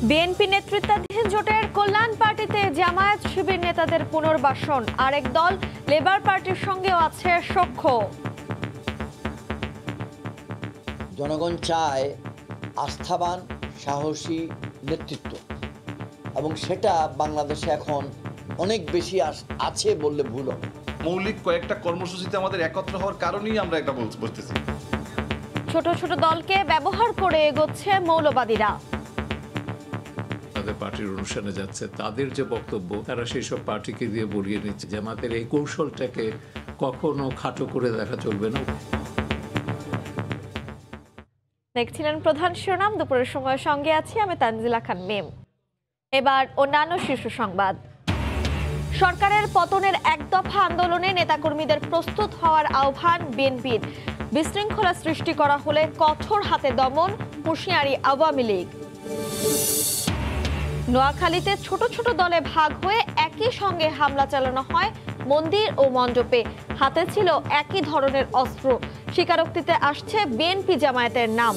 BNP নেতৃত্বাধীন জোটের কল্যাণ পার্টিতে জামায়াত শিবির নেতাদের পুনর্বাসন, আরেক দল লেবার পার্টির সঙ্গেও আছে সখ্য। জনগণ চায় আস্থাবান সাহসী নেতৃত্ব, এবং সেটা বাংলাদেশে এখন অনেক বেশি আছে বললে ভুল হবে। মৌলিক কয়েকটা কর্মসূচিতে আমাদের একত্র হওয়ার কারণেই আমরা এটা বলতেছি। ছোট ছোট দলকে ব্যবহার করে এগোচ্ছে মৌলবাদীরা। তাদের পার্টির অনুষ্ঠানে যাচ্ছে, তাদের যে বক্তব্য তারা সেই সব পার্টিকে দিয়ে বলিয়ে নিচ্ছে। জামাতের এই কৌশলটাকে কখনো খাটো করে দেখা চলবে না। দেখছিলেন প্রধান শিরোনাম, দুপুরের সময় সঙ্গে আছি আমি তানজিলা খান মেম। এবার অন্যান্য শীর্ষ সংবাদ। সরকারের পতনের এক দফা আন্দোলনে নেতাকর্মীদের প্রস্তুত হওয়ার আহ্বান বিএনপির। বিশৃঙ্খলা সৃষ্টি করা হলে কঠোর হাতে দমন, হুঁশিয়ারি আওয়ামী লীগ। নোয়াখালীতে ছোট ছোট দলে ভাগ হয়ে একই সঙ্গে হামলা চালানো হয় মন্দির ও মণ্ডপে। হাতে ছিল একই ধরনের অস্ত্র। স্বীকারোক্তিতে আসছে বিএনপি জামায়াতের নাম।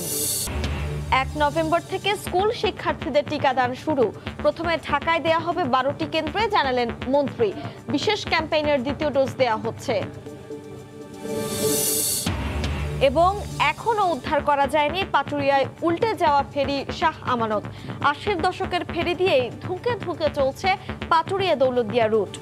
1 নভেম্বর থেকে স্কুল শিক্ষার্থীদের টিকাদান শুরু। প্রথমে ঢাকায় দেয়া হবে 12টি কেন্দ্রে, জানালেন মন্ত্রী। বিশেষ ক্যাম্পেইনের দ্বিতীয় ডোজ দেয়া হচ্ছে। এবং এখনো উদ্ধার করা যায়নি পাটুরিয়ায় উল্টে যাওয়া ফেরি শাহ আমানত। 80-র দশকের ফেরি দিয়েই ধুঁকে ধুঁকে চলছে পাটুরিয়া দৌলতদিয়া রুট।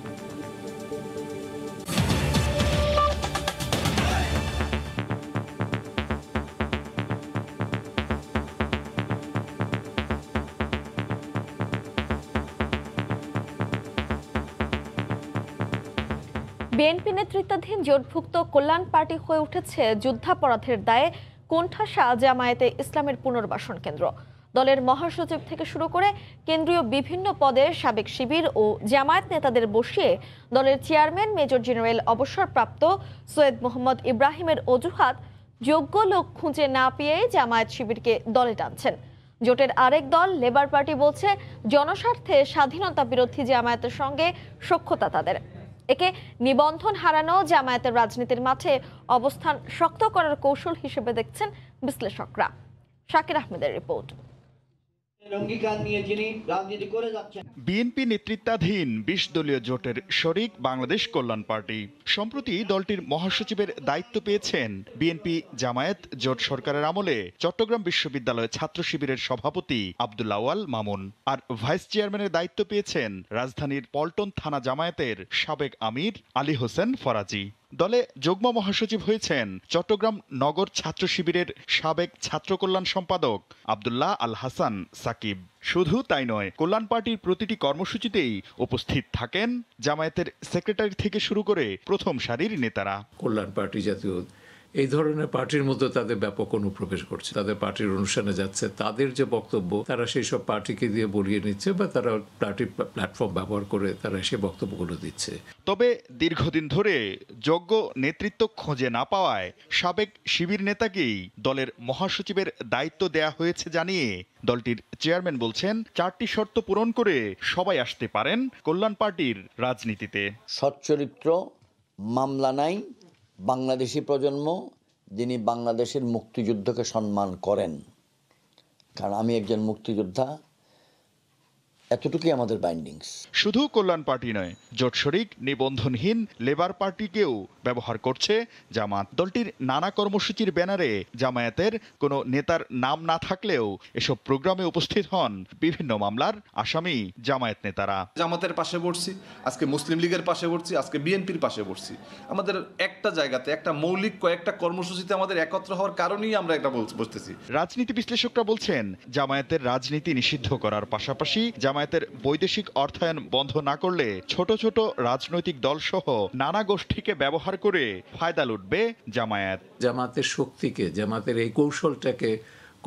বিএনপি নেতৃত্বাধীন জোটভুক্ত কল্যাণ পার্টি হয়ে উঠেছে যুদ্ধাপরাধের দায়ে কোণঠাসা জামায়াতে ইসলামের পুনর্বাসন কেন্দ্র। দলের মহাসচিব থেকে শুরু করে কেন্দ্রীয় বিভিন্ন পদের সাবেক শিবির ও জামায়াত নেতাদের বসিয়ে দলের চেয়ারম্যান মেজর জেনারেল অবসরপ্রাপ্ত সৈয়দ মোহাম্মদ ইব্রাহিমের অজুহাত যোগ্য লোক খুঁজে না পেয়েই জামায়াত শিবিরকে দলে টানছেন। জোটের আরেক দল লেবার পার্টি বলছে জনস্বার্থে স্বাধীনতা বিরোধী জামায়াতের সঙ্গে সখ্যতা তাদের। একে নিবন্ধন হারানো জামায়াতের রাজনীতির মাঠে অবস্থান শক্ত করার কৌশল হিসেবে দেখছেন বিশ্লেষকরা। শাকির আহমেদের রিপোর্ট। বিএনপি নেতৃত্বাধীন 20 দলীয় জোটের শরিক বাংলাদেশ কল্যাণ পার্টি। সম্প্রতি দলটির মহাসচিবের দায়িত্ব পেয়েছেন বিএনপি জামায়াত জোট সরকারের আমলে চট্টগ্রাম বিশ্ববিদ্যালয় ছাত্র শিবিরের সভাপতি আব্দুল আওয়াল মামুন। আর ভাইস চেয়ারম্যানের দায়িত্ব পেয়েছেন রাজধানীর পল্টন থানা জামায়াতের সাবেক আমির আলী হোসেন ফরাজি। দলে যুগ্ম মহাসচিব হয়েছেন চট্টগ্রাম নগর ছাত্র শিবিরের সাবেক ছাত্র কল্যাণ সম্পাদক আব্দুল্লাহ আল হাসান সাকিব। শুধু তাই নয়, কল্যাণ পার্টির প্রতিটি কর্মসূচিতেই উপস্থিত থাকেন জামায়াতের সেক্রেটারি থেকে শুরু করে প্রথম সারির নেতারা। কল্যাণ পার্টি জাতীয় এই ধরনের পার্টির মধ্যে তাদের ব্যাপক অনুপ্রবেশ করছে। তাদের পার্টির অনুষ্ঠানে যাচ্ছে, তাদের যে বক্তব্য তারা সেই সব পার্টিকে দিয়ে বলিয়ে নিচ্ছে বা তারা পার্টির প্ল্যাটফর্ম ব্যবহার করে তারা সেই বক্তব্যগুলো দিচ্ছে। তবে দীর্ঘদিন ধরে যোগ্য নেতৃত্ব খুঁজে না পাওয়ায় সাবেক শিবির নেতাকেই দলের মহাসচিবের দায়িত্ব দেয়া হয়েছে জানিয়ে দলটির চেয়ারম্যান বলছেন 4টি শর্ত পূরণ করে সবাই আসতে পারেন কল্যাণ পার্টির রাজনীতিতে। সচ্চরিত্র, মামলা নাই, বাংলাদেশি প্রজন্ম যিনি বাংলাদেশের মুক্তিযুদ্ধকে সম্মান করেন। কারণ আমি একজন মুক্তিযোদ্ধা, এতটুকুই আমাদের বাইন্ডিংস। শুধু কল্যাণ পার্টি নয়, জোট শরিক নিবন্ধনহীন লেবার পার্টিকেও ব্যবহার করছে জামাত। দলটির নানা কর্মসূচির ব্যানারে জামায়াতের কোনো নেতার নাম না থাকলেও এসব প্রোগ্রামে উপস্থিত হন বিভিন্ন মামলার আসামি জামায়াত নেতারা। জামাতের পাশে বসছি, আজকে মুসলিম লীগের পাশে বসছি, আজকে বিএনপির পাশে বসছি। আমাদের একটা জায়গাতে একটা মৌলিক কয়েকটা কর্মসূচিতে আমাদের একত্র হওয়ার কারণেই আমরা এটা বসতেছি। রাজনীতি বিশ্লেষকরা বলছেন জামায়াতের রাজনীতি নিষিদ্ধ করার পাশাপাশি জামায়াতের বৈদেশিক অর্থায়ন বন্ধ না করলে ছোট ছোট রাজনৈতিক দলসহ নানা গোষ্ঠীকে ব্যবহার করে ফায়দা লুটবে জামায়াত। জামাতের শক্তিকে, জামাতের এই কৌশলটাকে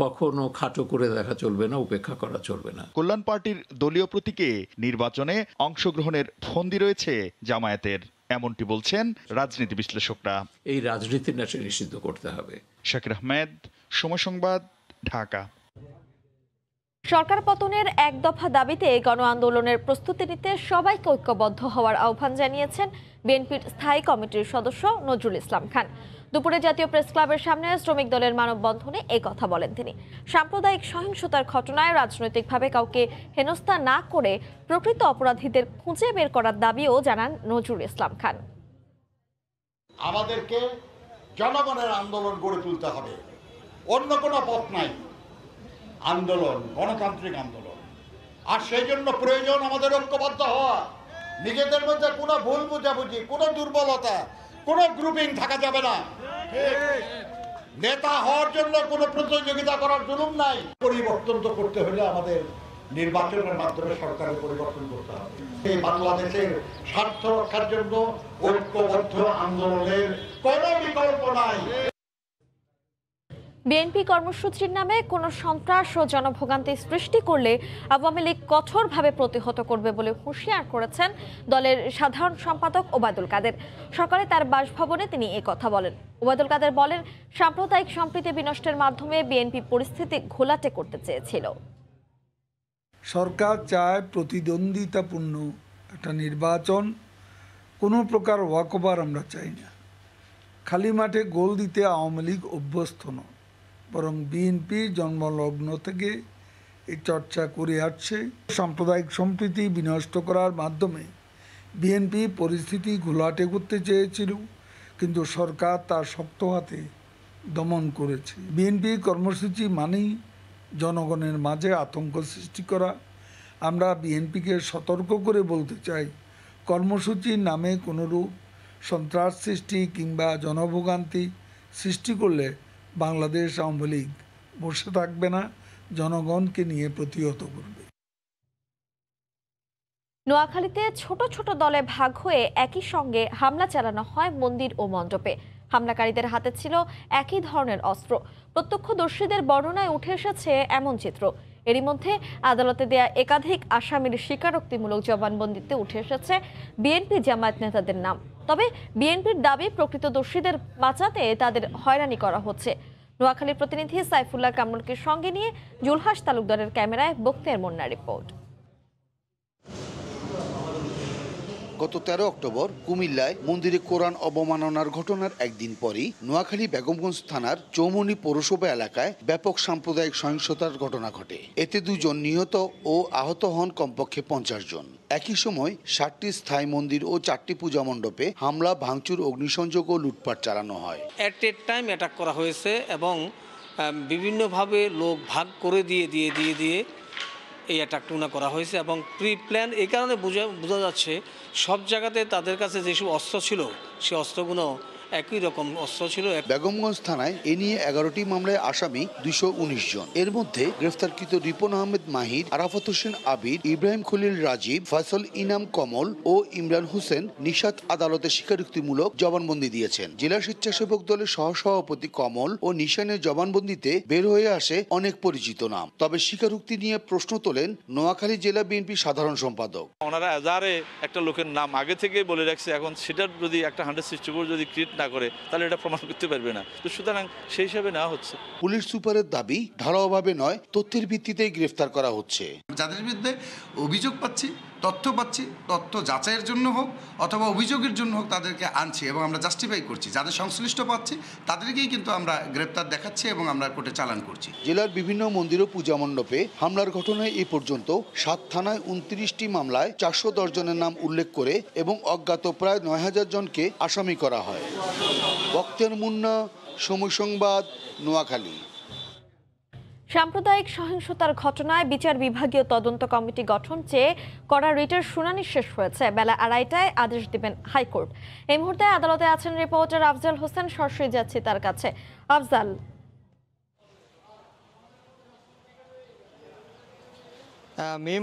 কখনো খাটো করে দেখা চলবে না, উপেক্ষা করা চলবে না। কল্যাণ পার্টির দলীয় প্রতীকে নির্বাচনে অংশগ্রহণের ফন্দি রয়েছে জামায়াতের, এমনটি বলছেন রাজনীতি বিশ্লেষকরা। এই রাজনীতির নেশা নিষিদ্ধ করতে হবে। শাকির আহমেদ, সময় সংবাদ, ঢাকা। সরকার পতনের এক দফা দাবিতে গণ আন্দোলনের প্রস্তুতি নিতে সবাইকে ঐক্যবদ্ধ হওয়ার আহ্বান জানিয়েছেন বিএনপির স্থায়ী কমিটির সদস্য নজরুল ইসলাম খান। দুপুরে জাতীয় প্রেস ক্লাবের সামনে শ্রমিক দলের মানববন্ধনে এই কথা বলেন তিনি। সাম্প্রদায়িক সহিংসতার ঘটনায় রাজনৈতিকভাবে কাউকে হেনস্থা না করে প্রকৃত অপরাধীদের খুঁজে বের করার দাবিও জানান নজরুল ইসলাম খান। আমাদেরকে জনগণের আন্দোলন গড়ে তুলতে হবে, অন্য কোনো পথ নাই। আন্দোলন গণতান্ত্রিক আন্দোলন, আর সেই জন্য প্রয়োজন আমাদের ঐক্যবদ্ধ হওয়া। নিজেদের মধ্যে কোনো ভুল বোঝাবুঝি, কোনো দুর্বলতা, কোনো গ্রুপিং থাকা যাবে না। নেতা হওয়ার জন্য কোনো প্রতিযোগিতা করার জুলুম নাই। পরিবর্তন তো করতে হলে আমাদের নির্বাচনের মাধ্যমে সরকারের পরিবর্তন করতে হবে। এই বাংলাদেশের স্বার্থ রক্ষার জন্য ঐক্যবদ্ধ আন্দোলনের কোনো বিকল্প নাই। বিএনপি কর্মসূচির নামে কোনো সন্ত্রাস ও জনভোগান্তি সৃষ্টি করলে আওয়ামী লীগ কঠোরভাবে প্রতিহত করবে বলে হুঁশিয়ার করেছেন দলের সাধারণ সম্পাদক ওবায়দুল কাদের। সকালে তার বাসভবনে তিনি এই কথা বলেন। ওবায়দুল কাদের বলেন, সাম্প্রদায়িক সম্প্রীতি বিনষ্টের মাধ্যমে বিএনপি পরিস্থিতি ঘোলাটে করতে চেয়েছিল। সরকার চায় প্রতিদ্বন্দ্বিতাপূর্ণ একটা নির্বাচন, কোনো প্রকার ওয়াকওভার আমরা চাই না। খালি মাঠে গোল দিতে আওয়ামী লীগ অভ্যস্ত নয়, বরং বিএনপি জন্মলগ্ন থেকে এই চর্চা করে আসছে। সাম্প্রদায়িক সম্প্রীতি বিনষ্ট করার মাধ্যমে বিএনপি পরিস্থিতি ঘোলাটে করতে চেয়েছিল, কিন্তু সরকার তার শক্ত হাতে দমন করেছে। বিএনপি কর্মসূচি মানেই জনগণের মাঝে আতঙ্ক সৃষ্টি করা। আমরা বিএনপিকে সতর্ক করে বলতে চাই, কর্মসূচির নামে কোনোরূপ সন্ত্রাস সৃষ্টি কিংবা জনভোগান্তি সৃষ্টি করলে বাংলাদেশ আওয়ামী লীগ বসে থাকবে না, জনগণকে নিয়ে প্রতিহত করবে। নোয়াখালীতে ছোট ছোট দলে ভাগ হয়ে একই সঙ্গে হামলা চালানো হয় মন্দির ও মণ্ডপে। হামলাকারীদের হাতে ছিল একই ধরনের অস্ত্র। প্রত্যক্ষদর্শীদের বর্ণনায় উঠে এসেছে এমন চিত্র। এরই মধ্যে আদালতে দেয়া একাধিক আসামির স্বীকারোক্তিমূলক জবানবন্দিতে উঠে এসেছে বিএনপি জামায়াত নেতাদের নাম। তবে বিএনপির দাবি, প্রকৃতদর্শীদের বাঁচাতে তাদের হয়রানি করা হচ্ছে। নোয়াখালীর প্রতিনিধি সাইফুল্লাহ কামরুলকে সঙ্গে নিয়ে জুলহাস তালুকদারের ক্যামেরায় বখতিয়ার মুন্নার রিপোর্ট। গত 13 অক্টোবর কুমিল্লায় মন্দিরে কোরআন অবমাননার ঘটনার একদিন পরই নোয়াখালী বেগমগঞ্জ থানার চৌমুহনী পৌরসভা এলাকায় ব্যাপক সাম্প্রদায়িক সহিংসতার ঘটনা ঘটে। এতে 2 জন নিহত ও আহত হন কমপক্ষে 50 জন। একই সময় 60টি স্থায়ী মন্দির ও 4টি পূজা মণ্ডপে হামলা, ভাঙচুর, অগ্নিসংযোগ ও লুটপাট চালানো হয়। এট এ টাইম অ্যাটাক করা হয়েছে এবং বিভিন্নভাবে লোক ভাগ করে দিয়ে এই অ্যাটাকটুনা করা হয়েছে এবং প্রি প্ল্যান। এই কারণে বোঝা যাচ্ছে সব জায়গাতে তাদের কাছে যেসব অস্ত্র ছিল সে অস্ত্রগুলো একই রকম অস্ত্র ছিল। বেগমগঞ্জ থানায় এ নিয়ে 11টি মামলায় আসামি 219 জন। এর মধ্যে গ্রেফতারকৃত রিপন আহমেদ মাহির, আরাফাত হোসেন আবির, ইব্রাহিম খলিল রাজীব, ফয়সল ইনাম কমল ও ইমরান হোসেন নিশাত আদালতে স্বীকারোক্তিমূলক জবানবন্দি দিয়েছেন। জেলা স্বেচ্ছাসেবক দলের সহসভাপতি কমল ও নিশানের জবানবন্দিতে বের হয়ে আসে অনেক পরিচিত নাম। তবে স্বীকারোক্তি নিয়ে প্রশ্ন তোলেন নোয়াখালী জেলা বিএনপি সাধারণ সম্পাদক। ওনারা আজারে একটা লোকের নাম আগে থেকেই বলে রাখছে, এখন সেটার যদি একটা 164 যদি ক্রিয়েট না করে তাহলে এটা প্রমাণ করতে পারবে না। তো সুতরাং সেই হিসাবে নেওয়া হচ্ছে। পুলিশ সুপারের দাবি, ধারাভাবে নয়, তথ্যের ভিত্তিতেই গ্রেফতার করা হচ্ছে। যাদের বিরুদ্ধে অভিযোগ পাচ্ছি, তথ্য পাচ্ছি, তথ্য যাচাইয়ের জন্য হোক অথবা অভিযোগের জন্য হোক তাদেরকে আনছি এবং আমরা জাস্টিফাই করছি। যাদের সংশ্লিষ্ট পাচ্ছি তাদেরকেই কিন্তু আমরা গ্রেপ্তার দেখাচ্ছি এবং আমরা কোর্টে চালান করছি। জেলার বিভিন্ন মন্দির ও পূজা মণ্ডপে হামলার ঘটনায় এ পর্যন্ত 7 থানায় 29টি মামলায় 410 জনের নাম উল্লেখ করে এবং অজ্ঞাত প্রায় 9000 জনকে আসামি করা হয়। বখতিয়ার মুন্না, সময় সংবাদ, নোয়াখালী। সাম্প্রদায়িক সহিংসতার ঘটনায় বিচার বিভাগীয় তদন্ত কমিটি গঠন চেয়ে করা রিটের শুনানি শেষ হয়েছে। বেলা 2:30টায় আদেশ দিবেন হাইকোর্ট। এই মুহূর্তে আদালতে আছেন রিপোর্টার আফজাল হোসেন। সরাসরি যাচ্ছি তার কাছে। আফজাল,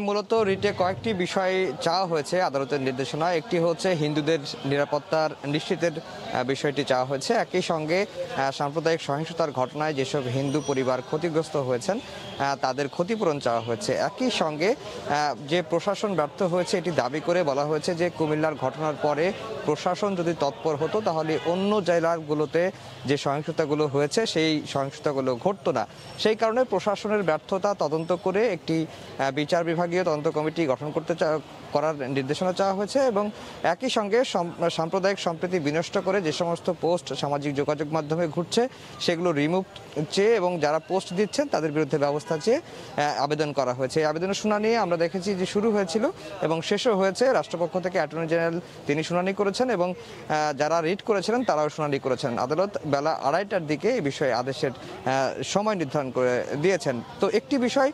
মূলত রিটে কয়েকটি বিষয় চাওয়া হয়েছে আদালতের নির্দেশনা। একটি হচ্ছে হিন্দুদের নিরাপত্তার নিশ্চিতের বিষয়টি চাওয়া হয়েছে। একই সঙ্গে সাম্প্রদায়িক সহিংসতার ঘটনায় যেসব হিন্দু পরিবার ক্ষতিগ্রস্ত হয়েছেন তাদের ক্ষতিপূরণ চাওয়া হয়েছে। একই সঙ্গে যে প্রশাসন ব্যর্থ হয়েছে এটি দাবি করে বলা হয়েছে যে কুমিল্লার ঘটনার পরে প্রশাসন যদি তৎপর হতো তাহলে অন্য জেলাগুলোতে যে সহিংসতাগুলো হয়েছে সেই সহিংসতাগুলো ঘটতো না। সেই কারণে প্রশাসনের ব্যর্থতা তদন্ত করে একটি বিচার বিভাগীয় তদন্ত কমিটি গঠন করার নির্দেশনা চাওয়া হয়েছে এবং একই সঙ্গে সাম্প্রদায়িক সম্প্রীতি বিনষ্ট করে যে সমস্ত পোস্ট সামাজিক যোগাযোগ মাধ্যমে ঘুরছে সেগুলো রিমুভ চেয়ে এবং যারা পোস্ট দিচ্ছেন তাদের বিরুদ্ধে ব্যবস্থা চেয়ে আবেদন করা হয়েছে। এই আবেদনের শুনানি আমরা দেখেছি যে শুরু হয়েছিল এবং শেষও হয়েছে। রাষ্ট্রপক্ষ থেকে অ্যাটর্নি জেনারেল তিনি শুনানি করেছেন এবং যারা রিট করেছিলেন তারাও শুনানি করেছেন। আদালত বেলা 2:30টার দিকে এই বিষয়ে আদেশের সময় নির্ধারণ করে দিয়েছেন। তো একটি বিষয়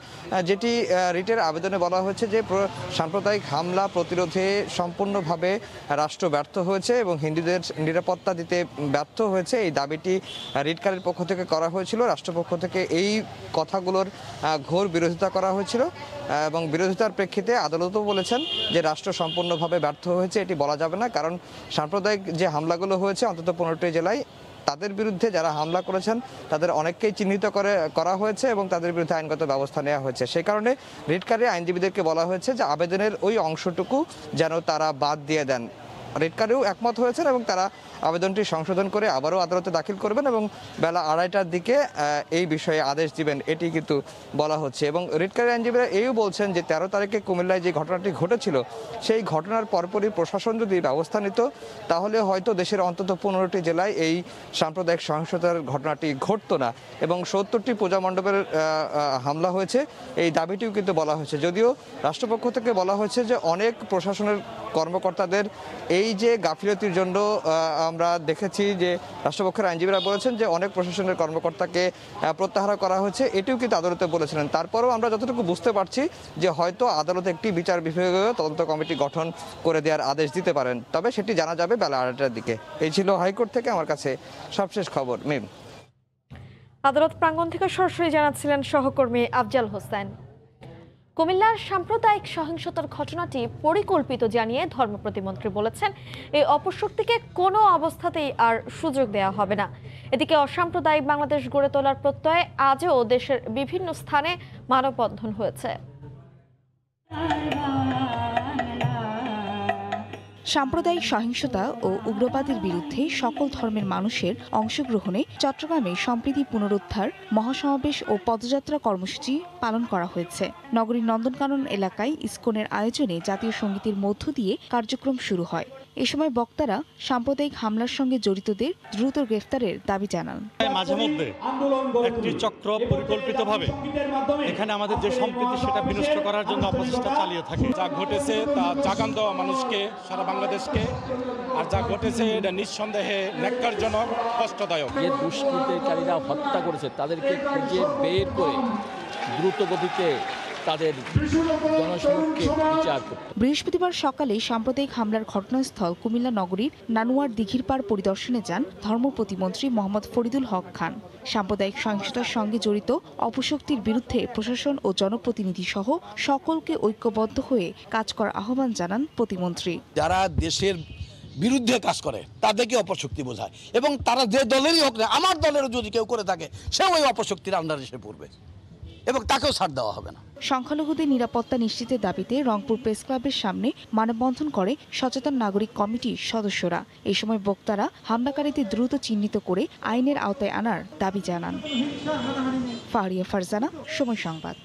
যেটি রিটের আবেদনে বলা হয়েছে যে সাম্প্রদায়িক হামলা প্রতিরোধে সম্পূর্ণভাবে রাষ্ট্র ব্যর্থ হয়েছে এবং হিন্দুদের নিরাপত্তা দিতে ব্যর্থ হয়েছে। এই দাবিটি রিটকারীর পক্ষ থেকে করা হয়েছিল। রাষ্ট্রপক্ষ থেকে এই কথাগুলোর ঘোর বিরোধিতা করা হয়েছিল এবং বিরোধিতার প্রেক্ষিতে আদালতও বলেছেন যে রাষ্ট্র সম্পূর্ণভাবে ব্যর্থ হয়েছে এটি বলা যাবে না, কারণ সাম্প্রদায়িক যে হামলাগুলো হয়েছে অন্তত 15টি জেলায় তাদের বিরুদ্ধে যারা হামলা করেছেন তাদের অনেককেই চিহ্নিত করা হয়েছে এবং তাদের বিরুদ্ধে আইনগত ব্যবস্থা নেওয়া হয়েছে। সেই কারণে রিটকারী আইনজীবীদেরকে বলা হয়েছে যে আবেদনের ওই অংশটুকু যেন তারা বাদ দিয়ে দেন। রিটকারীও একমত হয়েছেন এবং তারা আবেদনটি সংশোধন করে আবারও আদালতে দাখিল করবেন এবং বেলা 2:30টার দিকে এই বিষয়ে আদেশ দিবেন এটি কিন্তু বলা হচ্ছে। এবং রিটকারী আইনজীবীরা এইও বলছেন যে 13 তারিখে কুমিল্লায় যে ঘটনাটি ঘটেছিল সেই ঘটনার পরপরই প্রশাসন যদি ব্যবস্থা নিত তাহলে হয়তো দেশের অন্তত 15টি জেলায় এই সাম্প্রদায়িক সহিংসতার ঘটনাটি ঘটতো না এবং 70টি পূজা মণ্ডপের হামলা হয়েছে এই দাবিটিও কিন্তু বলা হয়েছে। যদিও রাষ্ট্রপক্ষ থেকে বলা হয়েছে যে অনেক প্রশাসনের কর্মকর্তাদের এই যে গাফিলতির জন্য আমরা দেখেছি যে রাষ্ট্রপক্ষের আইনজীবীরা বলেছেন যে অনেক প্রশাসনের কর্মকর্তাকে প্রত্যাহার করা হয়েছে, এটিও কিন্তু আদালতে বলেছিলেন। তারপরেও আমরা যতটুকু বুঝতে পারছি যে হয়তো আদালত একটি বিচার বিভাগীয় তদন্ত কমিটি গঠন করে দেওয়ার আদেশ দিতে পারেন, তবে সেটি জানা যাবে বেলা 2:30টার দিকে। এই ছিল হাইকোর্ট থেকে আমার কাছে সবশেষ খবর। মিম, আদালত প্রাঙ্গণ থেকে সরাসরি জানাচ্ছিলেন সহকর্মী আফজাল হোসেন। কুমিল্লার সাম্প্রদায়িক সহিংসতার ঘটনাটি পরিকল্পিত জানিয়ে ধর্ম প্রতিমন্ত্রী বলেছেন এই অপশক্তিকে কোনো অবস্থাতেই আর সুযোগ দেওয়া হবে না। এদিকে অসাম্প্রদায়িক বাংলাদেশ গড়ে তোলার প্রত্যয়ে আজও দেশের বিভিন্ন স্থানে মানববন্ধন হয়েছে। সাম্প্রদায়িক সহিংসতা ও উগ্রবাদের বিরুদ্ধে সকল ধর্মের মানুষের অংশগ্রহণে চট্টগ্রামে সম্প্রীতি পুনরুদ্ধার মহাসমাবেশ ও পদযাত্রা কর্মসূচি পালন করা হয়েছে। নগরীর নন্দনকানন এলাকায় ইসকনের আয়োজনে জাতীয় সঙ্গীতের মধ্য দিয়ে কার্যক্রম শুরু হয়। এ সময় বক্তারা সাম্প্রদায়িক হামলার সঙ্গে জড়িতদের দ্রুত গ্রেফতারের দাবি জানান। মাঝে মধ্যে একটি চক্র পরিকল্পিতভাবে এখানে আমাদের যে সম্প্রীতি সেটা বিনষ্ট করার জন্য অপচেষ্টা চালিয়ে থাকে। যা ঘটেছে তা জাগান দেওয়া মানুষকে, সারা বাংলাদেশকে, আর যা ঘটেছে এটা নিঃসন্দেহে ন্যাক্কারজনক, কষ্টদায়ক। যে দুষ্কৃতিকারীরা হত্যা করেছে তাদেরকে খুঁজে বের করে দ্রুত গতিতে তাদের জনসমক্ষে বিচার করতে। বৃহস্পতিবার সকালে সাম্প্রদায়িক হামলার ঘটনাস্থল কুমিল্লা নগরীর নানুয়ার দিঘির পাড় পরিদর্শনে যান ধর্ম প্রতিমন্ত্রী মোহাম্মদ ফরিদুল হক খান। সাম্প্রদায়িক সহিংসতার সঙ্গে জড়িত অপশক্তির বিরুদ্ধে প্রশাসন ও জনপ্রতিনিধি সহ সকলকে ঐক্যবদ্ধ হয়ে কাজ করার আহ্বান জানান প্রতিমন্ত্রী। যারা দেশের বিরুদ্ধে কাজ করে তাদেরকে অপশক্তি বোঝায় এবং তারা যে দলেরই হোক না, আমার দলেরও যদি কেউ করে থাকে সে ওই অপশক্তির আন্ডারে এসে পড়বে এবং তাকেও ছাড় দেওয়া হবে না। সংখ্যালঘুদের নিরাপত্তা নিশ্চিতের দাবিতে রংপুর প্রেস ক্লাবের সামনে মানববন্ধন করে সচেতন নাগরিক কমিটির সদস্যরা। এই সময় বক্তারা হামলাকারীদের দ্রুত চিহ্নিত করে আইনের আওতায় আনার দাবি জানান। ফারিয়া ফারজানা, সময় সংবাদ।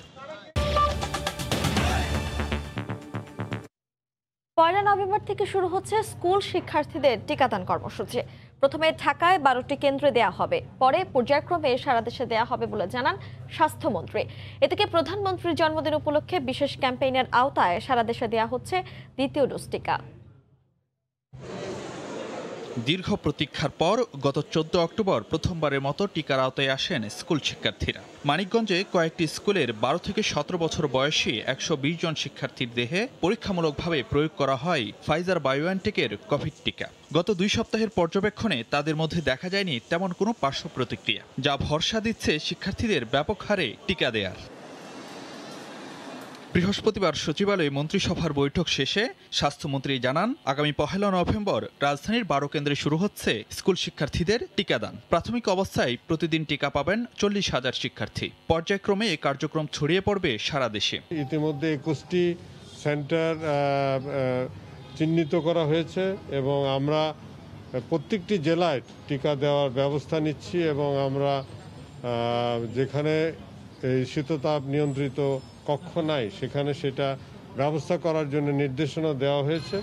1 নভেম্বর থেকে শুরু হচ্ছে স্কুল শিক্ষার্থীদের টিকাদান কর্মসূচি। প্রথমে ঢাকায় 12টি কেন্দ্রে দেয়া হবে, পরে পর্যায়ক্রমে সারা দেশে দেয়া হবে বলে জানান স্বাস্থ্যমন্ত্রী। এদিকে প্রধানমন্ত্রীর জন্মদিন উপলক্ষে বিশেষ ক্যাম্পেইনের আওতায় সারা দেশে দেয়া হচ্ছে দ্বিতীয় ডোজ টিকা। দীর্ঘ প্রতীক্ষার পর গত 14 অক্টোবর প্রথমবারের মতো টিকার আওতায় আসেন স্কুল শিক্ষার্থীরা। মানিকগঞ্জে কয়েকটি স্কুলের 12 থেকে 17 বছর বয়সী 120 জন শিক্ষার্থীর দেহে পরীক্ষামূলকভাবে প্রয়োগ করা হয় ফাইজার বায়োএনটেকের কোভিড টিকা। গত 2 সপ্তাহের পর্যবেক্ষণে তাদের মধ্যে দেখা যায়নি তেমন কোনো পার্শ্ব প্রতিক্রিয়া, যা ভরসা দিচ্ছে শিক্ষার্থীদের ব্যাপক হারে টিকা দেয়ার। বৃহস্পতিবার সচিবালয়ে মন্ত্রিসভার বৈঠক শেষে স্বাস্থ্যমন্ত্রী জানান, আগামী 1 নভেম্বর রাজধানীর 12 কেন্দ্রে শুরু হচ্ছে স্কুল শিক্ষার্থীদের টিকাদান। প্রাথমিক অবস্থায় প্রতিদিন টিকা পাবেন 40,000 শিক্ষার্থী। পর্যায়ক্রমে এই কার্যক্রম ছড়িয়ে পড়বে সারা দেশে। ইতিমধ্যে 21টি সেন্টার চিহ্নিত করা হয়েছে এবং আমরা প্রত্যেকটি জেলায় টিকা দেওয়ার ব্যবস্থা নিচ্ছি এবং আমরা যেখানে এই শীততাপ নিয়ন্ত্রিত কক্ষ নাই সেখানে সেটা ব্যবস্থা করার জন্য নির্দেশনা দেওয়া হয়েছে।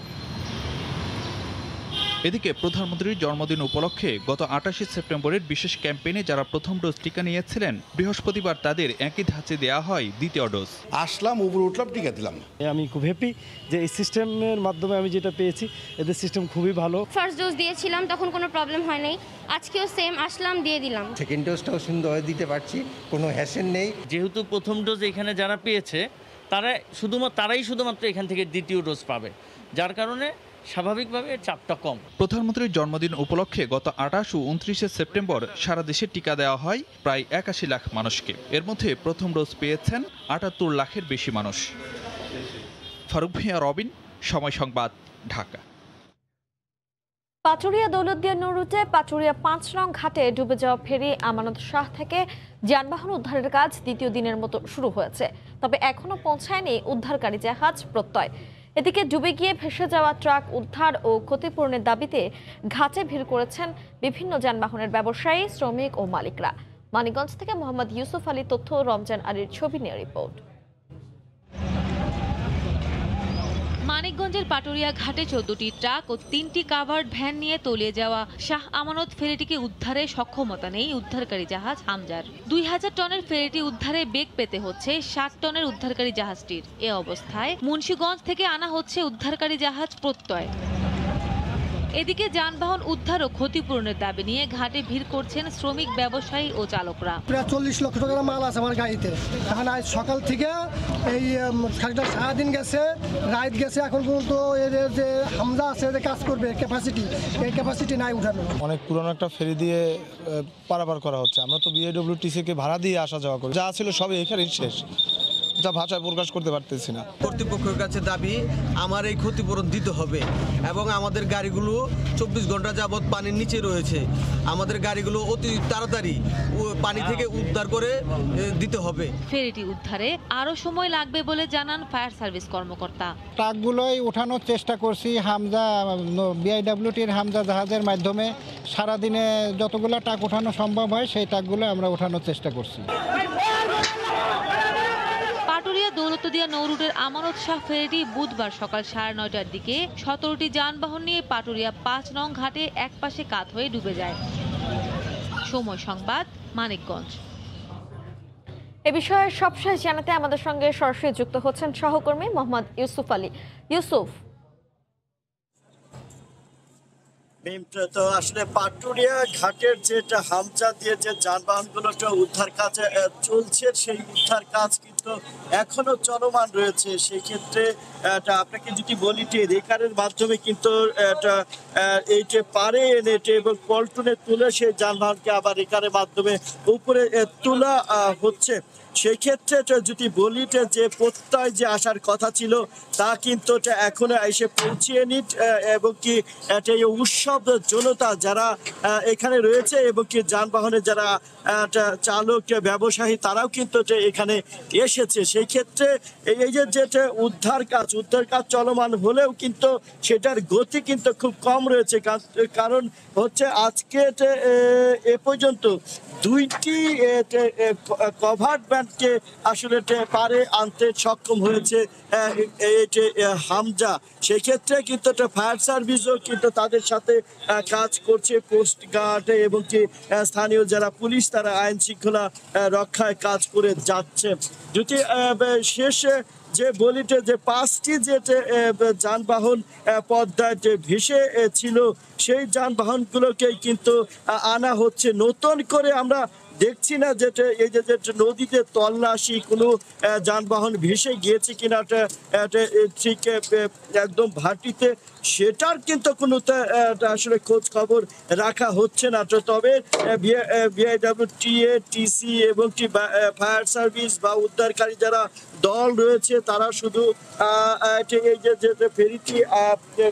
এদিকে প্রধানমন্ত্রীর জন্মদিন উপলক্ষে গত 28 সেপ্টেম্বরের বিশেষ ক্যাম্পেইনে যারা প্রথম ডোজ টিকা নিয়েছিলেন, বৃহস্পতিবার তাদের একই ধাঁচে দেওয়া হয় দ্বিতীয় ডোজ। আসলাম, উপরে উঠলাম, টিকা দিলাম। আমি খুব হ্যাপি যে এই সিস্টেমের মাধ্যমে আমি যেটা পেয়েছি, এদের সিস্টেম খুবই ভালো। ফার্স্ট ডোজ দিয়েছিলাম তখন কোনো প্রবলেম হয় নাই, আজকেও সেম আসলাম দিয়ে দিলাম। সেকেন্ড ডোজটাও সুন্দর দিতে পারছি, কোনো হ্যাসেল নেই। যেহেতু প্রথম ডোজ এখানে যারা পেয়েছে তারাই শুধুমাত্র এখান থেকে দ্বিতীয় ডোজ পাবে, যার কারণে স্বাভাবিকভাবে চাপটা কম। প্রধানমন্ত্রীর জন্মদিন উপলক্ষে গত 28 ও 29 সেপ্টেম্বর সারা দেশে টিকা দেওয়া হয় প্রায় 81 লাখ মানুষকে। এর মধ্যে প্রথম ডোজ পেয়েছেন 78 লাখের বেশি মানুষ। ফারুক ভূঁইয়া, রবিন, সময় সংবাদ, ঢাকা। পাটুরিয়া দৌলতদিয়া নৌ রুটে পাটুরিয়া 5 নং ঘাটে ডুবে যাওয়া ফেরি আমানত শাহ থেকে যানবাহন উদ্ধারের কাজ দ্বিতীয় দিনের মতো শুরু হয়েছে, তবে এখনো পৌঁছায়নি উদ্ধারকারী জাহাজ প্রত্যয়। এদিকে ডুবে গিয়ে ভেসে যাওয়া ট্রাক উদ্ধার ও ক্ষতিপূরণের দাবিতে ঘাটে ভিড় করেছেন বিভিন্ন যানবাহনের ব্যবসায়ী, শ্রমিক ও মালিকরা। মানিকগঞ্জ থেকে মোহাম্মদ ইউসুফ আলী তথ্য, রমজান আলীর ছবি নিয়ে রিপোর্ট। মানিকগঞ্জের পাটুরিয়া ঘাটে 14টি ট্রাক ও 3টি কাভার্ড ভ্যান নিয়ে তলিয়ে যাওয়া শাহ আমানত ফেরিটিকে উদ্ধারে সক্ষমতা নেই উদ্ধারকারী জাহাজ হামজার। 2000 টনের ফেরিটি উদ্ধারে বেগ পেতে হচ্ছে 60 টনের উদ্ধারকারী জাহাজটির। এ অবস্থায় মুন্সিগঞ্জ থেকে আনা হচ্ছে উদ্ধারকারী জাহাজ প্রত্যয়। এদিকে যানবাহন উদ্ধার ও ক্ষতিপূরণের দাবি নিয়ে ঘাটে ভিড় করছেন শ্রমিক, ব্যবসায়ী ও চালকরা। প্রায় 40 লক্ষ টাকার মাল আছে আমার গাড়িতে। এখন আজ সকাল থেকে এই খালটা সারাদিন গেছে, রাত গেছে, এখন পর্যন্ত এর যে হামজা আছে যে কাজ করবে ক্যাপাসিটি, এই ক্যাপাসিটি নাই উঠানো। অনেক পুরনো একটা ফেরি দিয়ে পারাপার করা হচ্ছে। আমরা তো বিএডব্লিউটিসিকে ভাড়া দিয়ে আসা যাওয়া করি, যা ছিল সবই এখানেই শেষ, যা ভাষায় প্রকাশ করতে পারতেছি না। কর্তৃপক্ষের কাছে দাবি আমার এই ক্ষতিপূরণ দিতে হবে এবং আমাদের গাড়িগুলো 24 ঘন্টা যাবৎ পানির নিচে রয়েছে। আমাদের গাড়িগুলো অতি তাড়াতাড়ি পানি থেকে উদ্ধার করে দিতে হবে। ফেরিটি উদ্ধারে আরো সময় লাগবে বলে জানান ফায়ার সার্ভিস কর্মকর্তা। ট্রাকগুলোই ওঠানোর চেষ্টা করছি হামজা বিআইডব্লিউটির হামজা জাহাজের মাধ্যমে। সারাদিনে যতগুলো ট্রাক ওঠানো সম্ভব হয় সেই ট্রাকগুলো আমরা ওঠানোর চেষ্টা করছি। পাটুরিয়া দৌলতদিয়া নৌ রুটের আমানত শাহ ফেরিটি বুধবার সকাল 9:30টার দিকে 17টি যানবাহন নিয়ে পাটুরিয়া 5 নং ঘাটে একপাশে কাত হয়ে ডুবে যায়। সময় সংবাদ, মানিকগঞ্জ। এ বিষয়ে সবশেষ জানাতে আমাদের সঙ্গে সরাসরি যুক্ত হচ্ছেন সহকর্মী মোহাম্মদ ইউসুফ আলী। ইউসুফ, তো আসলে পাটুরিয়া ঘাটের যেটা হামজা দিয়ে যে যানবাহনগুলো উদ্ধার কাজ চলছে, সেই উদ্ধার কাজ কিন্তু এখনো চলমান রয়েছে। সেই ক্ষেত্রে আপনাকে যদি বলি যে রেকারের মাধ্যমে কিন্তু এই যে পারে এনে এবং পল্টনে তুলে সেই যানবাহনকে আবার রেকারের মাধ্যমে উপরে তোলা হচ্ছে। সেই ক্ষেত্রে যদি বলি যে প্রত্যয় যে আসার কথা ছিল তা কিন্তু এখনো এসে পৌঁছিয়েনি, এবং কি এই উৎসব জনতা যারা এখানে রয়েছে এবং কি যানবাহনে যারা চালক, ব্যবসায়ী, তারাও কিন্তু এখানে এসেছে। সেই ক্ষেত্রে এই যে উদ্ধার কাজ চলমান হলেও কিন্তু সেটার গতি কিন্তু খুব কম রয়েছে। কারণ হচ্ছে আজকে এ পর্যন্ত 2টি কভার্ড ভ্যানকে আসলে পারে আনতে সক্ষম হয়েছে হামজা। সেই ক্ষেত্রে কিন্তু ফায়ার সার্ভিসও কিন্তু তাদের সাথে কাজ করছে, কোস্ট গার্ড এবং কি স্থানীয় যারা পুলিশ, তারা আইন শৃঙ্খলা রক্ষায় কাজ করে যাচ্ছে। যদি শেষে যে বলিতে যে 5টি যে যানবাহন পদ্মায় যে ভেসে ছিল সেই যানবাহনগুলোকেই কিন্তু আনা হচ্ছে নতুন করে। আমরা দেখছি না যে এই যে নদীতে তল্লাশি কোনো যানবাহন ভেসে গিয়েছে কিনা ঠিক একদম ভাটিতে, সেটার কিন্তু কোনো আসলে খোঁজ খবর রাখা হচ্ছে না। তবে বিআইডব্লিউটিএ, টিসি এবং ফায়ার সার্ভিস বা উদ্ধারকারী যারা দল রয়েছে তারা শুধু এই যে ফেরিটি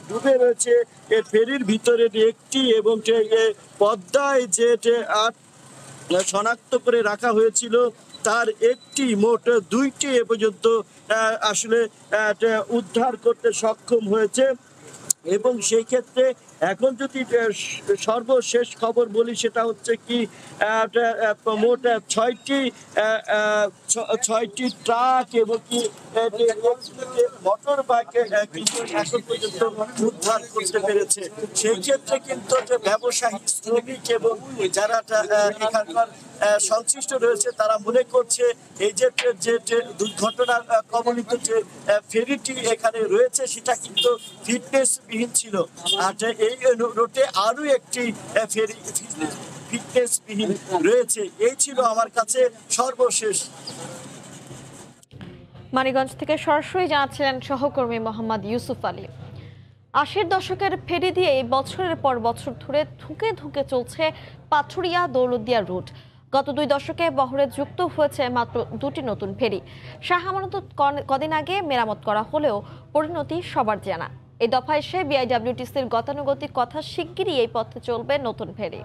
ডুবে রয়েছে এই ফেরির ভিতরে একটি এবং পদ্মায় যে শনাক্ত করে রাখা হয়েছিল তার একটি মোট 2টি এ পর্যন্ত আসলে উদ্ধার করতে সক্ষম হয়েছে। এবং সেই ক্ষেত্রে এখন যদি সর্বশেষ খবর বলি সেটা হচ্ছে কি মোট 6টি ট্রাক এবং কি মোটর বাইক কিন্তু এখন পর্যন্ত উদ্ধার করতে পেরেছে। সেই ক্ষেত্রে কিন্তু যে ব্যবসায়ী, শ্রমিক এবং যারা এখানকার সংশ্লিষ্ট রয়েছে তারা মনে করছে এই যে দুর্ঘটনার কবলিত যে ফেরিটি এখানে রয়েছে সেটা কিন্তু ফিটনেসবিহীন ছিল। আর এই রুটে আরো একটি ফেরি ফিটনেসবিহীন রয়েছে। এই ছিল আমার কাছে সর্বশেষ। মানিকগঞ্জ থেকে সরাসরি জানাচ্ছিলেন সহকর্মী মোহাম্মদ ইউসুফ আলী। 80-র দশকের ফেরি দিয়ে বছরের পর বছর ধরে ধুঁকে ধুঁকে চলছে পাথুরিয়া দৌলতদিয়া রুট। গত 2 দশকে বহরে যুক্ত হয়েছে মাত্র 2টি নতুন ফেরি। শাহ আমানত কদিন আগে মেরামত করা হলেও পরিণতি সবার জানা। এই দফায় এসে বিআইডব্লিউটিসির গতানুগতিক কথা, শিগগিরই এই পথে চলবে নতুন ফেরি।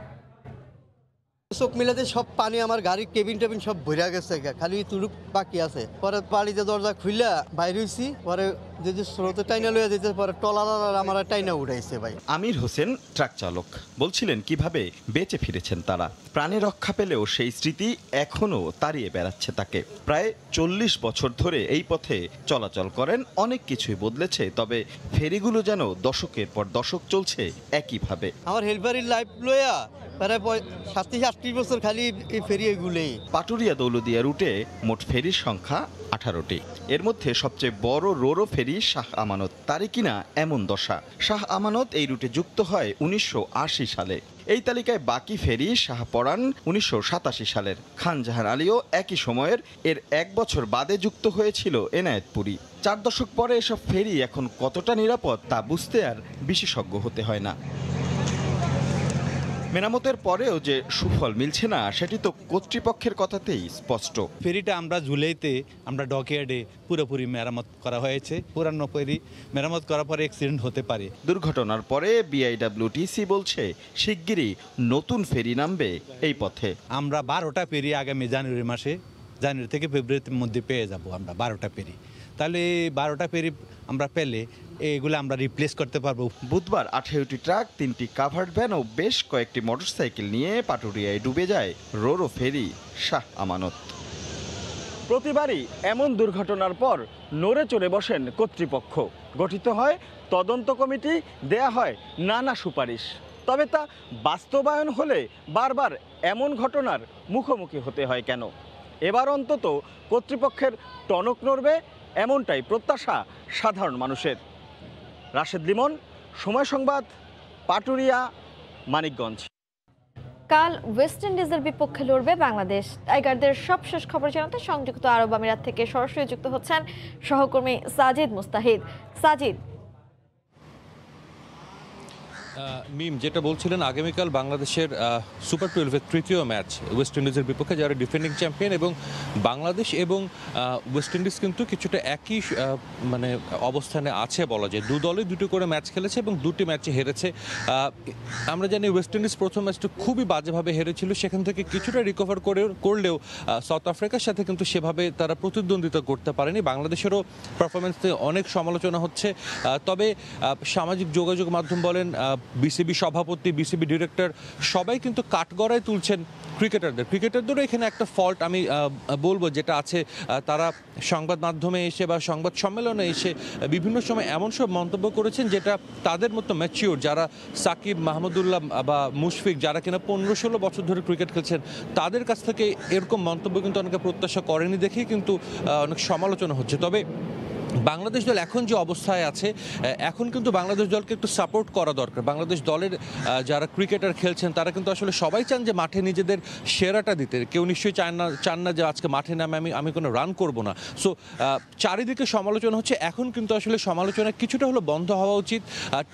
চোখ মিলাতে সব পানি আমার গাড়ির কেবিন টেবিন সব ভরা গেছে, খালি তুরুক বাকি আছে। পরে বাড়িতে দরজা খুললা বাইরে হয়েছি, পরে যদি স্রোতে টাইনা লইয়া দিতে পরে টলার আমার টাইনা উঠাইছে। ভাই আমির হোসেন ট্রাক চালক বলছিলেন কিভাবে বেঁচে ফিরেছেন তারা। প্রাণে রক্ষা পেলেও সেই স্মৃতি এখনও তাড়িয়ে বেড়াচ্ছে তাকে। প্রায় 40 বছর ধরে এই পথে চলাচল করেন। অনেক কিছুই বদলেছে, তবে ফেরিগুলো যেন দশকের পর দশক চলছে একইভাবে। আমার হেলপারির লাইফ লইয়া প্রায় 37-38 বছর খালি এই ফেরি এগুলোই। পাটুরিয়া দৌলতদিয়া রুটে মোট ফেরির সংখ্যা 18টি। এর মধ্যে সবচেয়ে বড় রোরো ফেরি শাহ আমানত। তারই কিনা এমন দশা। শাহ আমানত এই রুটে যুক্ত হয় 1980 সালে। এই তালিকায় বাকি ফেরি শাহপরান 1987 সালের। খানজাহান আলীও একই সময়ের এর 1 বছর বাদে যুক্ত হয়েছিল এনায়েতপুরি। 4 দশক পরে এসব ফেরি এখন কতটা নিরাপদ তা বুঝতে আর বিশেষজ্ঞ হতে হয় না। মেরামতের পরেও যে সুফল মিলছে না সেটি তো কর্তৃপক্ষের কথাতেই স্পষ্ট। ফেরিটা আমরা জুলাইতে আমরা ডকইয়ার্ডে পুরোপুরি মেরামত করা হয়েছে। পুরানো ফেরি মেরামত করার পরে অ্যাক্সিডেন্ট হতে পারে। দুর্ঘটনার পরে বিআইডব্লিউটিসি বলছে শিগগিরই নতুন ফেরি নামবে এই পথে। আমরা 12টা ফেরি আগামী জানুয়ারি থেকে ফেব্রুয়ারির মধ্যে পেয়ে যাব আমরা 12টা ফেরি। তাহলে এই 12টা ফেরি আমরা পেলে এগুলো আমরা রিপ্লেস করতে পারবো। বুধবার 18টি ট্রাক, 3টি কাভার্ড ভ্যান ও বেশ কয়েকটি মোটরসাইকেল নিয়ে পাটুরিয়ায় ডুবে যায় রোরো ফেরি শাহ আমানত। প্রতিবারই এমন দুর্ঘটনার পর নড়ে চড়ে বসেন কর্তৃপক্ষ। গঠিত হয় তদন্ত কমিটি, দেয়া হয় নানা সুপারিশ। তবে তা বাস্তবায়ন হলে বারবার এমন ঘটনার মুখোমুখি হতে হয় কেন? এবার অন্তত কর্তৃপক্ষের টনক নড়বে এমনটাই প্রত্যাশা সাধারণ মানুষের। রাশেদ লিমন, সময় সংবাদ, পাটুরিয়া, মানিকগঞ্জ। কাল ওয়েস্ট ইন্ডিজের বিপক্ষে লড়বে বাংলাদেশ। টাইগারদের সবশেষ খবর জানাতে সংযুক্ত আরব আমিরাত থেকে সরাসরি যুক্ত হচ্ছেন সহকর্মী সাজিদ মুস্তাহিদ। সাজিদ, মিম যেটা বলছিলেন, আগামীকাল বাংলাদেশের সুপার 12-এর তৃতীয় ম্যাচ ওয়েস্ট ইন্ডিজের বিপক্ষে, যারা ডিফেন্ডিং চ্যাম্পিয়ন, এবং বাংলাদেশ এবং ওয়েস্ট ইন্ডিজ কিন্তু কিছুটা একই মানে অবস্থানে আছে বলা যায়। দু দলে দুটো করে ম্যাচ খেলেছে এবং দুটি ম্যাচে হেরেছে। আমরা জানি ওয়েস্ট ইন্ডিজ প্রথম ম্যাচটা খুবই বাজেভাবে হেরেছিল, সেখান থেকে কিছুটা রিকভার করলেও সাউথ আফ্রিকার সাথে কিন্তু সেভাবে তারা প্রতিদ্বন্দ্বিতা করতে পারেনি। বাংলাদেশেরও পারফরমেন্স নিয়ে অনেক সমালোচনা হচ্ছে। তবে সামাজিক যোগাযোগ মাধ্যম বলেন, বিসিবি সভাপতি, বিসিবি ডিরেক্টর সবাই কিন্তু কাঠগড়ায় তুলছেন ক্রিকেটারদেরও এখানে একটা ফল্ট আমি বলবো যেটা আছে। তারা সংবাদ মাধ্যমে এসে বা সংবাদ সম্মেলনে এসে বিভিন্ন সময় এমন সব মন্তব্য করেছেন যেটা তাদের মতো ম্যাচিওর, যারা সাকিব, মাহমুদুল্লাহ বা মুশফিক, যারা কিনা 15-16 বছর ধরে ক্রিকেট খেলছেন, তাদের কাছ থেকে এরকম মন্তব্য কিন্তু অনেকে প্রত্যাশা করেনি দেখেই কিন্তু অনেক সমালোচনা হচ্ছে। তবে বাংলাদেশ দল এখন যে অবস্থায় আছে, এখন কিন্তু বাংলাদেশ দলকে একটু সাপোর্ট করা দরকার। বাংলাদেশ দলের যারা ক্রিকেটার খেলছেন তারা কিন্তু আসলে সবাই চান যে মাঠে নিজেদের সেরাটা দিতে। কেউ নিশ্চয়ই চান না যে আজকে মাঠে নামে আমি কোনো রান করব না। সো চারিদিকে সমালোচনা হচ্ছে, এখন কিন্তু আসলে সমালোচনা কিছুটা হলো বন্ধ হওয়া উচিত।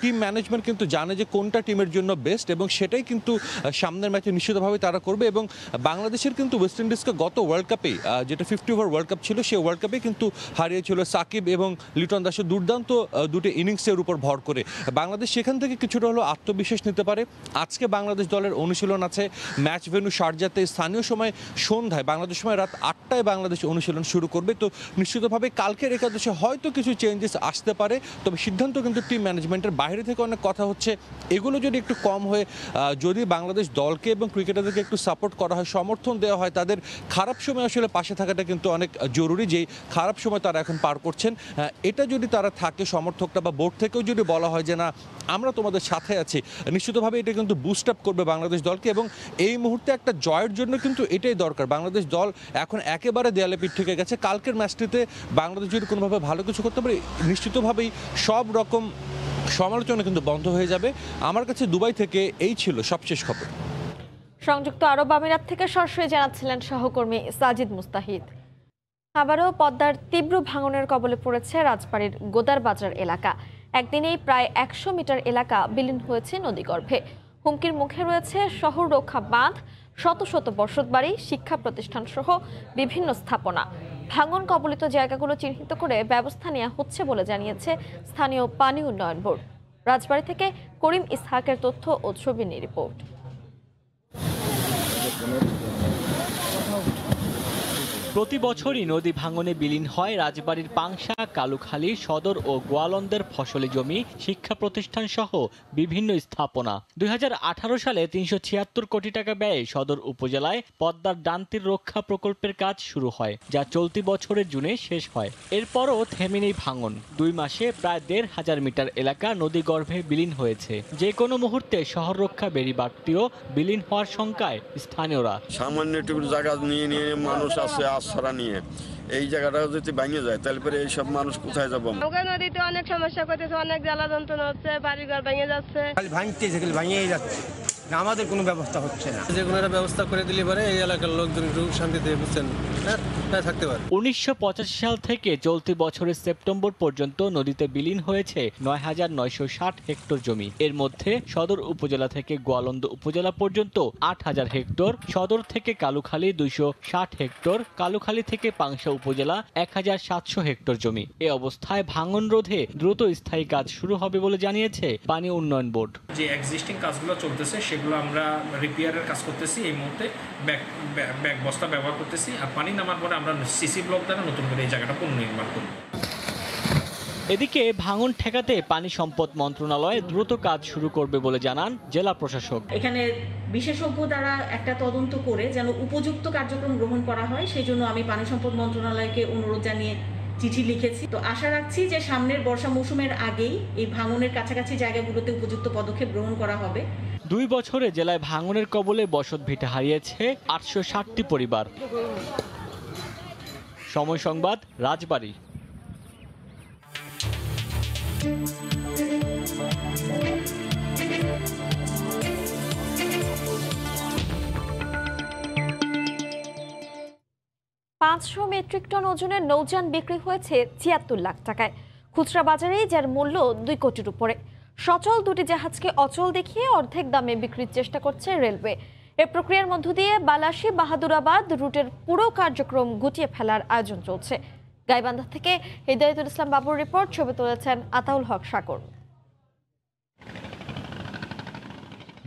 টিম ম্যানেজমেন্ট কিন্তু জানে যে কোনটা টিমের জন্য বেস্ট, এবং সেটাই কিন্তু সামনের ম্যাচে নিশ্চিতভাবে তারা করবে। এবং বাংলাদেশের কিন্তু ওয়েস্ট ইন্ডিজকে গত ওয়ার্ল্ড কাপে, যেটা 50 ওভার ওয়ার্ল্ড কাপ ছিল, সেই ওয়ার্ল্ড কাপে কিন্তু হারিয়েছিল সাকিব এবং লিটন দাসের দুর্দান্ত দুটো ইনিংসের উপর ভর করে। বাংলাদেশ সেখান থেকে কিছুটা হলো আত্মবিশ্বাস নিতে পারে। আজকে বাংলাদেশ দলের অনুশীলন আছে ম্যাচ ভেন্যু শারজাতে, স্থানীয় সময় সন্ধ্যায়, বাংলাদেশ সময় রাত 8টায় বাংলাদেশ অনুশীলন শুরু করবে। তো নিশ্চিতভাবে কালকের একাদশে হয়তো কিছু চেঞ্জেস আসতে পারে, তবে সিদ্ধান্ত কিন্তু টিম ম্যানেজমেন্টের। বাইরে থেকে অনেক কথা হচ্ছে, এগুলো যদি একটু কম হয়ে যদি বাংলাদেশ দলকে এবং ক্রিকেটারদেরকে একটু সাপোর্ট করা হয়, সমর্থন দেওয়া হয়, তাদের খারাপ সময় আসলে পাশে থাকাটা কিন্তু অনেক জরুরি। যেই খারাপ সময় তারা এখন পার করছেন, এটা যদি তারা থাকে, সমর্থকটা বা বোর্ড থেকেও যদি বলা হয় যে না আমরা তোমাদের সাথে আছি, নিশ্চিতভাবে এটা কিন্তু বুস্ট আপ করবে বাংলাদেশ দলকে। এবং এই মুহূর্তে একটা জয়ের জন্য কিন্তু এটাই দরকার। বাংলাদেশ দল এখন একেবারে দেয়ালে পিঠ থেকে গেছে। কালকের ম্যাচটিতে বাংলাদেশ যদি কোনোভাবে ভালো কিছু করতে পারে, নিশ্চিতভাবেই সব রকম সমালোচনা কিন্তু বন্ধ হয়ে যাবে। আমার কাছে দুবাই থেকে এই ছিল সবশেষ খবর। সংযুক্ত আরব আমিরাত থেকে সরাসরি জানাচ্ছিলেন সহকর্মী সাজিদ মুস্তাহিদ। আবারও পদ্মার তীব্র ভাঙনের কবলে পড়েছে রাজবাড়ীর গোদার বাজার এলাকা। একদিনেই প্রায় 100 মিটার এলাকা বিলীন হয়েছে নদীগর্ভে। হুমকির মুখে রয়েছে শহর রক্ষা বাঁধ, শত শত বসতবাড়ি, শিক্ষা প্রতিষ্ঠান সহ বিভিন্ন স্থাপনা। ভাঙন কবলিত জায়গাগুলো চিহ্নিত করে ব্যবস্থা নেওয়া হচ্ছে বলে জানিয়েছে স্থানীয় পানি উন্নয়ন বোর্ড। রাজবাড়ী থেকে করিম ইসহাকের তথ্য ও ছবি নিয়ে রিপোর্ট। প্রতি বছরই নদী ভাঙনে বিলীন হয় রাজবাড়ীর পাংশা, কালুখালী, সদর ও গোয়ালন্দের ফসলি জমি, শিক্ষা প্রতিষ্ঠান সহ বিভিন্ন স্থাপনা। 2018 সালে 376 কোটি টাকা ব্যয়ে সদর উপজেলায় পদ্মার ডানতীর রক্ষা প্রকল্পের কাজ শুরু হয়, যা চলতি বছরের জুনে শেষ হয়। এরপরও থেমে নেই ভাঙন। 2 মাসে প্রায় 1,500 মিটার এলাকা নদীগর্ভে বিলীন হয়েছে। যে কোনো মুহূর্তে শহর রক্ষা বেড়িবাঁধটিও বিলীন হওয়ার শঙ্কায় স্থানীয়রা। সামান্য একটু জায়গা নিয়ে মানুষ আছে আশ্রয় নিয়ে, এই জায়গাটা যদি ভেঙে যায় তাহলে পরে এইসব মানুষ কোথায় যাবো? নদীতে অনেক সমস্যা করতেছে, অনেক জ্বালা যন্ত্রণা হচ্ছে, বাড়িঘর ভেঙে যাচ্ছে, খালি ভাঙতেছে, খালি ভাঙিয়েই যাচ্ছে। আমাদের কোনো ব্যবস্থা হচ্ছে না। যে কোনো একটা ব্যবস্থা করে দিলে পরে এই এলাকার লোকজন একটু শান্তিতে বুঝছেন থাকতে পারে। 1985 সাল থেকে চলতি বছরের সেপ্টেম্বর পর্যন্ত নদীতে বিলীন হয়েছে 9,960 হেক্টর জমি। এর মধ্যে সদর উপজেলা থেকে গোয়ালন্দ উপজেলা পর্যন্ত 8,000 হেক্টর, সদর থেকে কালুখালী 260 হেক্টর, কালুখালী থেকে পাংশা উপজেলা 1,700 হেক্টর জমি। এ অবস্থায় ভাঙন রোধে দ্রুত স্থায়ী কাজ শুরু হবে বলে জানিয়েছে পানি উন্নয়ন বোর্ড। যে এক্সিস্টিং কাজগুলো চলতেছে সেগুলো আমরা রিপেয়ারের কাজ করতেছি। এই মুহূর্তে ব্যাগ বস্তা ব্যবহার করতেছি, আর পানি নামার পরে আমরা সিসি ব্লক দ্বারা নতুন করে এই জায়গাটা পুনর্নির্মাণ করব। এদিকে ভাঙন ঠেকাতে পানি সম্পদ মন্ত্রণালয় দ্রুত কাজ শুরু করবে বলে জানান জেলা প্রশাসক। এখানে বিশেষজ্ঞ দ্বারা একটা তদন্ত করে যেন উপযুক্ত কার্যক্রম গ্রহণ করা হয়, সেই জন্য আমি পানি সম্পদ মন্ত্রণালয়কে অনুরোধ জানিয়ে চিঠি লিখেছি। তো আশা রাখছি যে সামনের বর্ষা মৌসুমের আগেই এই ভাঙনের কাছাকাছি জায়গাগুলোতে উপযুক্ত পদক্ষেপ গ্রহণ করা হবে। 2 বছরে জেলায় ভাঙনের কবলে বসত ভিটা হারিয়েছে 860টি পরিবার। সময় সংবাদ, রাজবাড়ী। $500 মেট্রিক টন ওজনের নৌযান বিক্রি হয়েছে 76 লাখ টাকায়। খুচরা বাজারে যার মূল্য 2 কোটির উপরে। সচল দুটি জাহাজকে অচল দেখিয়ে অর্ধেক দামে বিক্রির চেষ্টা করছে রেলওয়ে। এই প্রক্রিয়ার মধ্য দিয়ে বালাসী বাহাদুরাবাদ রুটের পুরো কার্যক্রম গুটিয়ে ফেলার আয়োজন চলছে। গাইবান্ধা থেকে হিদায়তুল ইসলাম বাবুর রিপোর্ট, ছবি তুলেছেন আতাউল হক সাগর।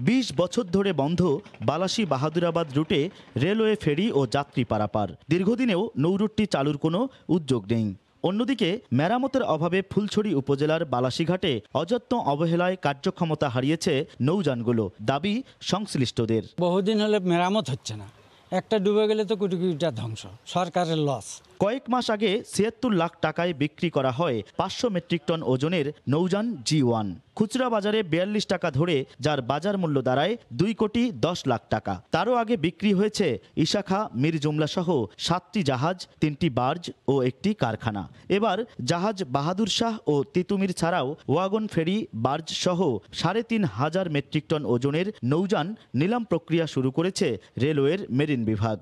20 বছর ধরে বন্ধ বালাসী বাহাদুরাবাদ রুটে রেলওয়ে ফেরি ও যাত্রী পারাপার। দীর্ঘদিনেও নৌরুটটি চালুর কোনো উদ্যোগ নেই। অন্যদিকে মেরামতের অভাবে ফুলছড়ি উপজেলার বালাসীঘাটে অযত্ন অবহেলায় কার্যক্ষমতা হারিয়েছে নৌযানগুলো, দাবি সংশ্লিষ্টদের। বহুদিন হলে মেরামত হচ্ছে না, একটা ডুবে গেলে তো কোটি কোটি টাকা ধ্বংস, সরকারের লস। কয়েক মাস আগে ৭৬ লাখ টাকায় বিক্রি করা হয় ৫০০ মেট্রিক টন ওজনের নৌযান G1। খুচরা বাজারে ৪২ টাকা ধরে যার বাজার মূল্য দাঁড়ায় ২,১০,০০,০০০ টাকা। তারও আগে বিক্রি হয়েছে ইশাখা, মীর জুমলা সহ ৭টি জাহাজ, ৩টি বার্জ ও একটি কারখানা। এবার জাহাজ বাহাদুর শাহ ও তিতুমির ছাড়াও ওয়াগন ফেরি, বার্জ সহ ৩,৫০০ মেট্রিক টন ওজনের নৌযান নিলাম প্রক্রিয়া শুরু করেছে রেলওয়ের মেরিন বিভাগ।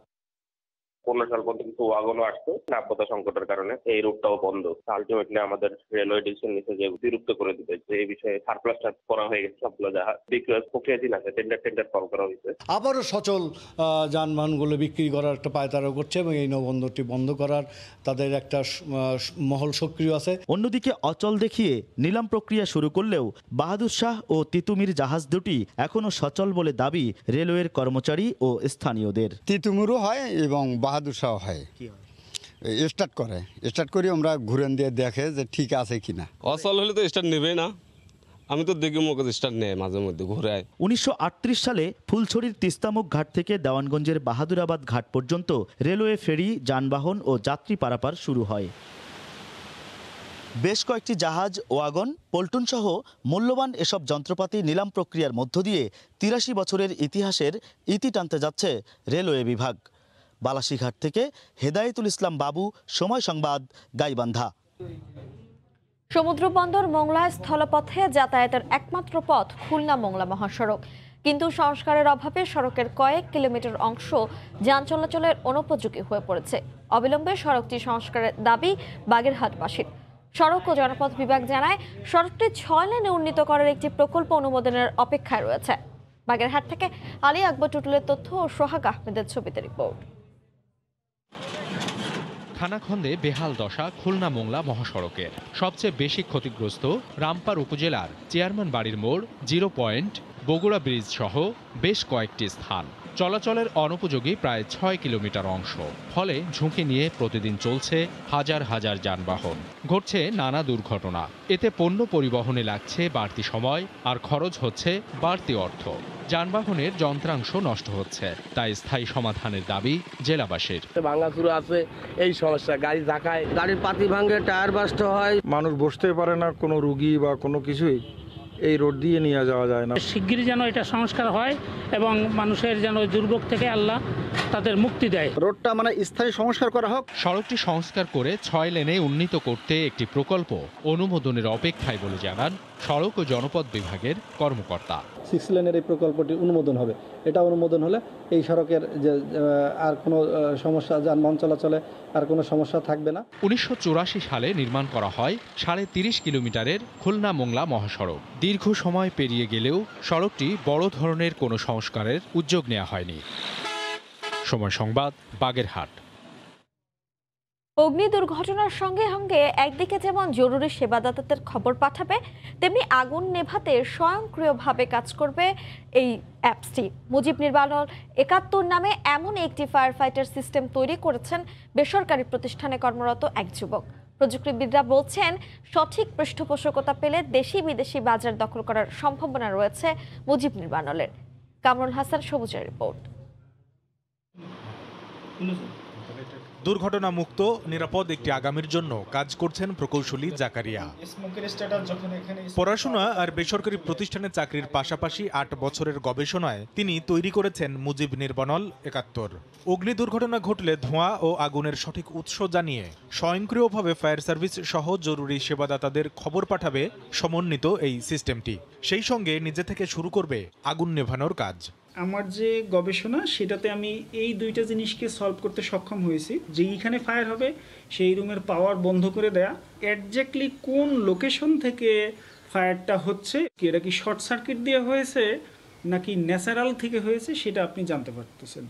15 সাল পর্যন্ত কিন্তু ওয়াগনও আসতো, নাব্যতা সংকটের কারণে এই রুটটাও বন্ধ। আলটিমেটলি আমাদের রেলওয়ে ডিসিশন নিচ্ছে যে বিলুপ্ত করে দিবে, যে এই বিষয়ে সারপ্লাসটা করা হয়ে গেছে সবগুলো জাহাজ বিক্রয় প্রক্রিয়াধীন আছে, টেন্ডার ফর্ম করা হয়েছে। আবারও সচল যানবাহনগুলো বিক্রি করার একটা পায়তারা করছে এবং এই নৌবন্দরটি বন্ধ করার তাদের একটা মহল সক্রিয় আছে। অন্যদিকে অচল দেখিয়ে নিলাম প্রক্রিয়া শুরু করলেও বাহাদুর শাহ ও তিতুমির জাহাজ দুটি এখনো সচল বলে দাবি রেলওয়ের কর্মচারী ও স্থানীয়দের। তিতুমিরও হয় এবং বাহাদুর শাহ হয়, স্টার্ট করে আমরা ঘুরেন দিয়ে দেখে যে ঠিক আছে কিনা। অচল হলে তো স্টার্ট নেবে না, আমি তো দেখি মুখ স্টার্ট নেয় মাঝে মধ্যে ঘুরে। 1938 সালে ফুলছড়ির তিস্তামুখ ঘাট থেকে দেওয়ানগঞ্জের বাহাদুরাবাদ ঘাট পর্যন্ত রেলওয়ে ফেরি, যানবাহন ও যাত্রী পারাপার শুরু হয়। বেশ কয়েকটি জাহাজ, ওয়াগন, পল্টন সহ মূল্যবান এসব যন্ত্রপাতি নিলাম প্রক্রিয়ার মধ্য দিয়ে 83 বছরের ইতিহাসের ইতি টানতে যাচ্ছে রেলওয়ে বিভাগ। বালাসীঘাট থেকে হেদায়েতুল ইসলাম বাবু, সময় সংবাদ, গাইবান্ধা। সমুদ্র বন্দর মোংলায় স্থলপথে যাতায়াতের একমাত্র পথ খুলনা মোংলা মহাসড়ক, কিন্তু সংস্কারের অভাবে সড়কের কয়েক কিলোমিটার অংশ যান চলাচলের অনুপযোগী হয়ে পড়েছে। অবিলম্বে সড়কটি সংস্কারের দাবি বাগেরহাটবাসীর। সড়ক ও জনপথ বিভাগ জানায় সড়কটি 6 লেনে উন্নীত করার একটি প্রকল্প অনুমোদনের অপেক্ষায় রয়েছে। বাগেরহাট থেকে আলী আকবর টুটুলের তথ্য ও সোহাগ আহমেদের ছবিতে রিপোর্ট। খানাখন্দে বেহাল দশা খুলনা মোংলা মহাসড়কের। সবচেয়ে বেশি ক্ষতিগ্রস্ত রামপার উপজেলার চেয়ারম্যান বাড়ির মোড়, 0 পয়েন্ট, বগুড়া ব্রিজ সহ বেশ কয়েকটি স্থান। চলাচলের অনুপযোগী প্রায় 6 কিলোমিটার অংশ, ফলে ঝুঁকি নিয়ে প্রতিদিন চলছে হাজার হাজার যানবাহন। ঘটছে নানা দুর্ঘটনা। এতে পণ্য পরিবহনে লাগছে বাড়তি সময় আর খরচ হচ্ছে বাড়তি অর্থ। যানবাহনের যন্ত্রাংশ নষ্ট হচ্ছে, তাই স্থায়ী সমাধানের দাবি জেলাবাসীর। ভাঙাচুরা আছে, এই সমস্যা, গাড়ি ধাক্কায় গাড়ির পাতি ভাঙে, টায়ার বাস্ট হয়, মানুষ বসতে পারে না, কোনো রুগী বা কোনো কিছুই এই রোড দিয়ে নিয়ে যাওয়া যায় না। শিগগিরই যেন এটা সংস্কার হয় এবং মানুষের যেন দুর্ভোগ থেকে আল্লাহ তাদের মুক্তি দেয়। রোডটা মানে স্থায়ী সংস্কার করা হোক। সড়কটি সংস্কার করে 6 লেনে উন্নীত করতে একটি প্রকল্প অনুমোদনের অপেক্ষায় বলে জানান সড়ক ও জনপথ বিভাগের কর্মকর্তা। 6 লেনের এই প্রকল্পটি অনুমোদন হবে। এটা অনুমোদন হলে এই সড়কের যে আর কোনো সমস্যা, যানবাহন চলাচলে আর কোনো সমস্যা থাকবে না। 1984 সালে নির্মাণ করা হয় 30.5 কিলোমিটারের খুলনা মোংলা মহাসড়ক। দীর্ঘ সময় পেরিয়ে গেলেও সড়কটি বড় ধরনের কোনো সংস্কারের উদ্যোগ নেওয়া হয়নি। সময় সংবাদ, বাগেরহাট। অগ্নি দুর্ঘটনার সঙ্গে সঙ্গে একদিকে যেমন জরুরি সেবাদাতাদের খবর পাঠাবে, তেমনি আগুন নেভাতে স্বয়ংক্রিয়ভাবে কাজ করবে এই অ্যাপসটি। মুজিব নির্বাণল 71 নামে এমন একটি ফায়ার ফাইটার সিস্টেম তৈরি করেছেন বেসরকারি প্রতিষ্ঠানে কর্মরত এক যুবক। প্রযুক্তিবিদরা বলছেন, সঠিক পৃষ্ঠপোষকতা পেলে দেশি বিদেশি বাজার দখল করার সম্ভাবনা রয়েছে মুজিব নির্বাণলের। কামরুল হাসান সবুজের রিপোর্ট। দুর্ঘটনা মুক্ত নিরাপদ একটি আগামীর জন্য কাজ করছেন প্রকৌশলী জাকারিয়া। পড়াশোনা আর বেসরকারি প্রতিষ্ঠানে চাকরির পাশাপাশি 8 বছরের গবেষণায় তিনি তৈরি করেছেন মুজিব নির্বাণল 71। অগ্নি দুর্ঘটনা ঘটলে ধোঁয়া ও আগুনের সঠিক উৎস জানিয়ে স্বয়ংক্রিয়ভাবে ফায়ার সার্ভিস সহ জরুরি সেবাদাতাদের খবর পাঠাবে সমন্বিত এই সিস্টেমটি। সেই সঙ্গে নিজে থেকে শুরু করবে আগুন নেভানোর কাজ। আমার যে গবেষণা, সেটাতে আমি এই দুইটা জিনিসকে সলভ করতে সক্ষম হয়েছি। যেইখানে ফায়ার হবে সেই রুমের পাওয়ার বন্ধ করে দেয়া, এক্স্যাক্টলি কোন লোকেশন থেকে ফায়ারটা হচ্ছে, এটা কি শর্ট সার্কিট দিয়ে হয়েছে নাকি ন্যাচারাল থেকে হয়েছে, সেটা আপনি জানতে পারতেছেন।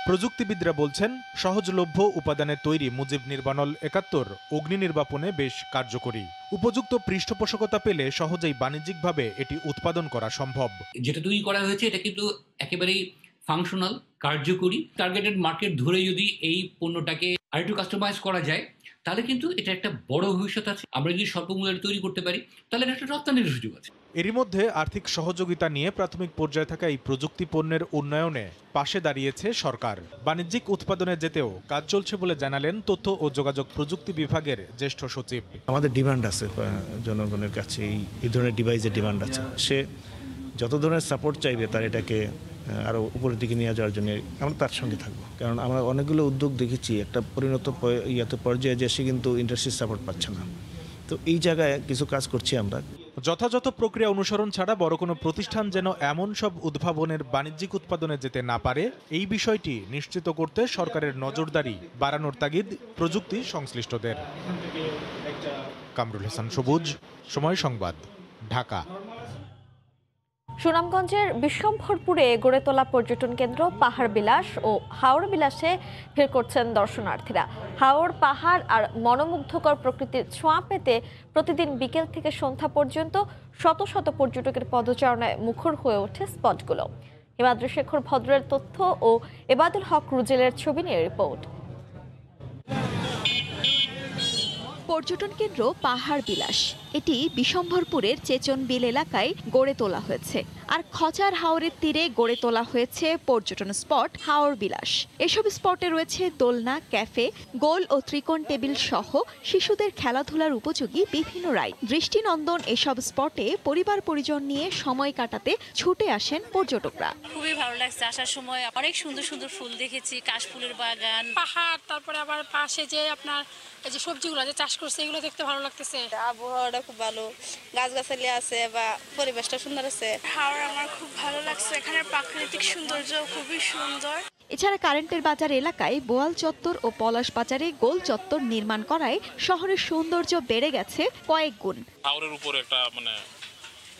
প্রযুক্তিবিদরা বলছেন, সহজলভ্য উপাদানে তৈরি মুজিব নির্বাণল 71 অগ্নি নির্বাপনে বেশ কার্যকরী। উপযুক্ত পৃষ্ঠপোষকতা পেলে সহজেই বাণিজ্যিকভাবে এটি উৎপাদন করা সম্ভব। যেটা তৈরি করা হয়েছে এটা কিন্তু একেবারেই ফাংশনাল, কার্যকরী। টার্গেটেড মার্কেট ধরে যদি এই পণ্যটাকে আরেকটু কাস্টমাইজ করা যায়, তাহলে কিন্তু এটা একটা বড় ভবিষ্যৎ আছে। আমরা যদি স্বল্প মূল্যে তৈরি করতে পারি, তাহলে এটা একটা রপ্তানির সুযোগ আছে। এরই মধ্যে আর্থিক সহযোগিতা নিয়ে প্রাথমিক পর্যায়ে থাকা এই প্রযুক্তি পণ্যের উন্নয়নে পাশে দাঁড়িয়েছে সরকার। বাণিজ্যিক উৎপাদনে যেতেও কাজ চলছে বলে জানালেন তথ্য ও যোগাযোগ প্রযুক্তি বিভাগের জ্যেষ্ঠ সচিব। আমাদের ডিমান্ড আছে জনগণের কাছে, এই ধরনের ডিভাইসের ডিমান্ড আছে। সে যত ধরনের সাপোর্ট চাইবে তার এটাকে আরও উপরের দিকে নিয়ে যাওয়ার জন্য আমরা তার সঙ্গে থাকবো। কারণ আমরা অনেকগুলো উদ্যোগ দেখেছি একটা পরিণত পর্যায়ে যে সে কিন্তু ইন্ডাস্ট্রির সাপোর্ট পাচ্ছে না। তো এই জায়গায় কিছু কাজ করছি আমরা। যথাযথ প্রক্রিয়া অনুসরণ ছাড়া বড় কোনো প্রতিষ্ঠান যেন এমন সব উদ্ভাবনের বাণিজ্যিক উৎপাদনে যেতে না পারে, এই বিষয়টি নিশ্চিত করতে সরকারের নজরদারি বাড়ানোর তাগিদ প্রযুক্তি সংশ্লিষ্টদের। কামরুল হাসান সবুজ, সময় সংবাদ, ঢাকা। সুনামগঞ্জের বিশ্বম্ভরপুরে গড়ে তোলা পর্যটন কেন্দ্র পাহাড় বিলাস ও হাওড় বিলাসে ভিড় করছেন দর্শনার্থীরা। হাওড় পাহাড় আর মনোমুগ্ধকর প্রকৃতির ছোঁয়া পেতে প্রতিদিন বিকেল থেকে সন্ধ্যা পর্যন্ত শত শত পর্যটকের পদচারণায় মুখর হয়ে ওঠে স্পটগুলো। হিমাদ্রি শেখর ভদ্রের তথ্য ও এবাদুল হক রুজেলের ছবি নিয়ে রিপোর্ট। পর্যটন কেন্দ্র পাহাড় বিলাস এটি বিশ্বম্ভরপুরের চেচন বিল এলাকায় গড়ে তোলা হয়েছে। আর খচার হাওরের তীরে গড়ে তোলা হয়েছে পর্যটন স্পট হাওর বিলাস। এসব স্পটে রয়েছে দোলনা, ক্যাফে, গোল ও ত্রিকোণ টেবিল সহ শিশুদের খেলাধুলার উপযোগী বিভিন্ন রাইড। দৃষ্টিনন্দন এসব স্পটে পরিবার পরিজন নিয়ে সময় কাটাতে ছুটে আসেন পর্যটকরা। খুবই ভালো লাগছে, আসার সময় অনেক সুন্দর সুন্দর ফুল দেখেছি, কাশফুলের বাগান, পাহাড়, তারপরে আবার পাশে যে আপনার এই যে সবজিগুলো যে চাষ করছে এগুলো দেখতে ভালো লাগতেছে। আবহাওয়াটা খুব ভালো, গাছগাছালি আছে বা পরিবেশটা সুন্দর আছে। হাওড় আমার খুব ভালো লাগছে, এখানে প্রাকৃতিক সৌন্দর্য খুবই সুন্দর। এছাড়া কারেন্টের বাজার এলাকায় বোয়াল চত্বর ও পলাশ বাজারে গোল চত্বর নির্মাণ করায় শহরের সৌন্দর্য বেড়ে গেছে কয়েক গুণ। হাওরের উপর একটা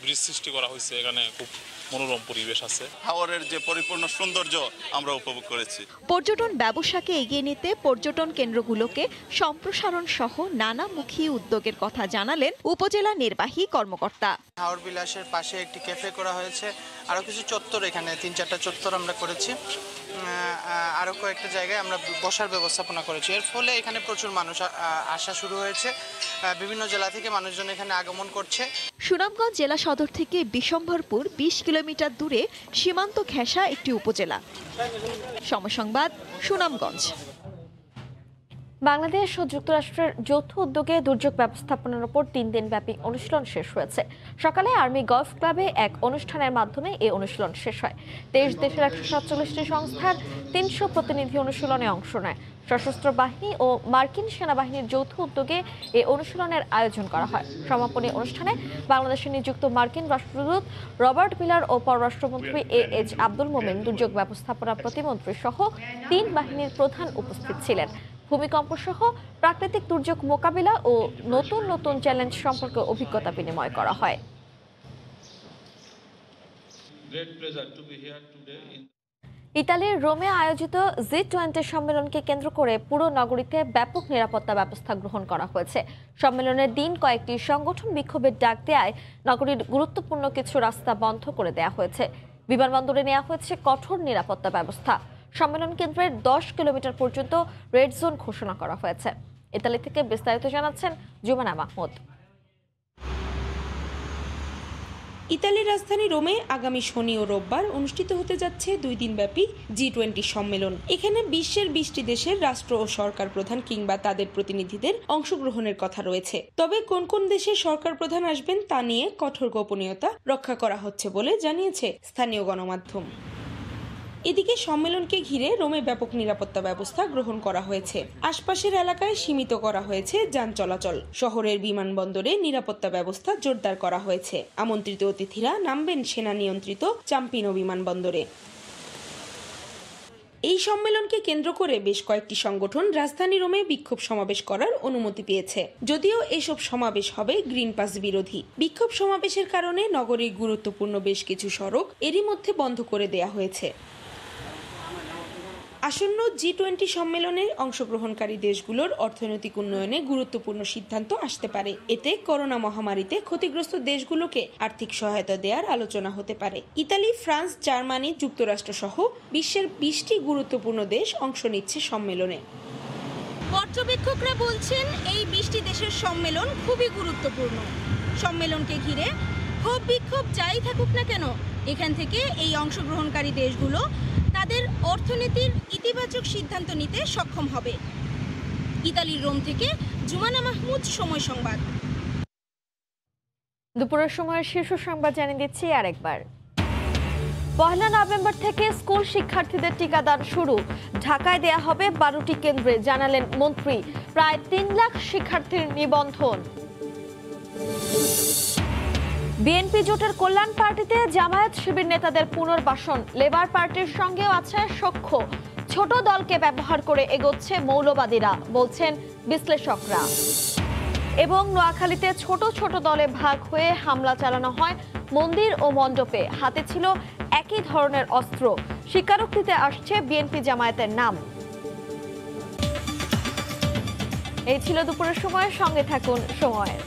ব্রিজ সৃষ্টি করা হয়েছে, এখানে খুব মনোরম পরিবেশ আছে। হাওরের যে পরিপূর্ণ সৌন্দর্য আমরা উপভোগ করেছি। পর্যটন ব্যবসাকে এগিয়ে নিতে পর্যটন কেন্দ্রগুলোকে সম্প্রসারণ সহ নানামুখী উদ্যোগের কথা জানালেন উপজেলা নির্বাহী কর্মকর্তা। হাওর বিলাসের পাশে একটি ক্যাফে করা হয়েছে, আরো কিছু চত্বর, এখানে 3-4টা চত্বর আমরা করেছি, আরো কয়েকটা জায়গায় আমরা বসার ব্যবস্থাপনা করেছি। এর ফলে এখানে প্রচুর মানুষ আসা শুরু হয়েছে, বিভিন্ন জেলা থেকে মানুষজন এখানে আগমন করছে। সুনামগঞ্জ জেলা সদর থেকে বিশ্বম্ভরপুর 20 কিলোমিটার দূরে সীমান্ত ঘেঁষা একটি উপজেলা। সময় সংবাদ, সুনামগঞ্জ। বাংলাদেশ ও যুক্তরাষ্ট্রের যৌথ উদ্যোগে দুর্যোগ ব্যবস্থাপনার উপর 3 দিনব্যাপী অনুশীলন শেষ হয়েছে। সকালে আর্মি গলফ ক্লাবে এক অনুষ্ঠানের মাধ্যমে এই অনুশীলন শেষ হয়। 23 দেশের 147টি সংস্থার 300 প্রতিনিধি অনুশীলনে অংশ নেয়। সশস্ত্র বাহিনী ও মার্কিন সেনাবাহিনীর যৌথ উদ্যোগে এই অনুশীলনের আয়োজন করা হয়। সমাপনী অনুষ্ঠানে বাংলাদেশে নিযুক্ত মার্কিন রাষ্ট্রদূত রবার্ট মিলার ও পররাষ্ট্রমন্ত্রী এইচ আব্দুল মোমেন, দুর্যোগ ব্যবস্থাপনা প্রতিমন্ত্রী সহ 3 বাহিনীর প্রধান উপস্থিত ছিলেন। ভূমিকম্প সহ প্রাকৃতিক দুর্যোগ মোকাবিলা ও নতুন নতুন চ্যালেঞ্জ সম্পর্কে অভিজ্ঞতা বিনিময় করা হয়। ইতালির রোমে আয়োজিত G20 সম্মেলনকে কেন্দ্র করে পুরো নগরীতে ব্যাপক নিরাপত্তা ব্যবস্থা গ্রহণ করা হয়েছে। সম্মেলনের দিন কয়েকটি সংগঠন বিক্ষোভের ডাক দেয় নগরীর গুরুত্বপূর্ণ কিছু রাস্তা বন্ধ করে দেওয়া হয়েছে। বিমানবন্দরে নেওয়া হয়েছে কঠোর নিরাপত্তা ব্যবস্থা। সম্মেলন কেন্দ্রের 10 কিলোমিটার পর্যন্ত রেড জোন ঘোষণা করা হয়েছে। ইতালি থেকে বিস্তারিত জানাচ্ছেন জুমানা মাহমুদ। ইতালির রাজধানী রোমে আগামী শনি ও রোববার অনুষ্ঠিত হতে যাচ্ছে 2 দিনব্যাপী G20 সম্মেলন। এখানে বিশ্বের 20টি দেশের রাষ্ট্র ও সরকার প্রধান কিংবা তাদের প্রতিনিধিদের অংশগ্রহণের কথা রয়েছে। তবে কোন কোন দেশের সরকার প্রধান আসবেন তা নিয়ে কঠোর গোপনীয়তা রক্ষা করা হচ্ছে বলে জানিয়েছে স্থানীয় গণমাধ্যম। এদিকে সম্মেলনকে ঘিরে রোমে ব্যাপক নিরাপত্তা ব্যবস্থা গ্রহণ করা হয়েছে। আশপাশের এলাকায় সীমিত করা হয়েছে যান চলাচল। শহরের বিমানবন্দরে নিরাপত্তা ব্যবস্থা জোরদার করা হয়েছে। আমন্ত্রিত অতিথিরা নামবেন সেনা নিয়ন্ত্রিত চাম্পিনো বিমানবন্দরে। এই সম্মেলনকে কেন্দ্র করে বেশ কয়েকটি সংগঠন রাজধানী রোমে বিক্ষোভ সমাবেশ করার অনুমতি পেয়েছে। যদিও এসব সমাবেশ হবে গ্রিন পাস বিরোধী। বিক্ষোভ সমাবেশের কারণে নগরীর গুরুত্বপূর্ণ বেশ কিছু সড়ক এরই মধ্যে বন্ধ করে দেয়া হয়েছে। আসন্ন G20 সম্মেলনে অংশগ্রহণকারী দেশগুলোর অর্থনৈতিক উন্নয়নে গুরুত্বপূর্ণ সিদ্ধান্ত আসতে পারে। এতে করোনা মহামারীতে ক্ষতিগ্রস্ত দেশগুলোকে আর্থিক সহায়তা দেওয়ার আলোচনা হতে পারে। ইতালি, ফ্রান্স, জার্মানি, যুক্তরাষ্ট্র সহ বিশ্বের 20টি গুরুত্বপূর্ণ দেশ অংশ নিচ্ছে সম্মেলনে। পর্যবেক্ষকরা বলছেন এই 20টি দেশের সম্মেলন খুবই গুরুত্বপূর্ণ। সম্মেলনকে ঘিরে ক্ষোভ বিক্ষোভ যাই থাকুক না কেন, এখান থেকে এই অংশগ্রহণকারী দেশগুলো তাদের অর্থনীতির ইতিবাচক সিদ্ধান্ত নিতে সক্ষম হবে। ইতালির রোম থেকে জুমানা মাহমুদ, সময় সংবাদ। দুপুরের সময়ের শীর্ষ সংবাদ জানিয়ে দিচ্ছি আরেকবার। 1 নভেম্বর থেকে স্কুল শিক্ষার্থীদের টিকাদান শুরু। ঢাকায় দেয়া হবে 12টি কেন্দ্রে, জানালেন মন্ত্রী। প্রায় 3 লাখ শিক্ষার্থীর নিবন্ধন। বিএনপি জোটের কল্যাণ পার্টিতে জামায়াত শিবির নেতাদের পুনর্বাসন। লেবার পার্টির সঙ্গেও আছে সখ্য। ছোট দলকে ব্যবহার করে এগোচ্ছে মৌলবাদীরা, বলছেন বিশ্লেষকরা। এবং নোয়াখালীতে ছোট ছোট দলে ভাগ হয়ে হামলা চালানো হয় মন্দির ও মণ্ডপে। হাতে ছিল একই ধরনের অস্ত্র। স্বীকারোক্তিতে আসছে বিএনপি জামায়াতের নাম। এই ছিল দুপুরের সময়, সঙ্গে থাকুন সময়ের।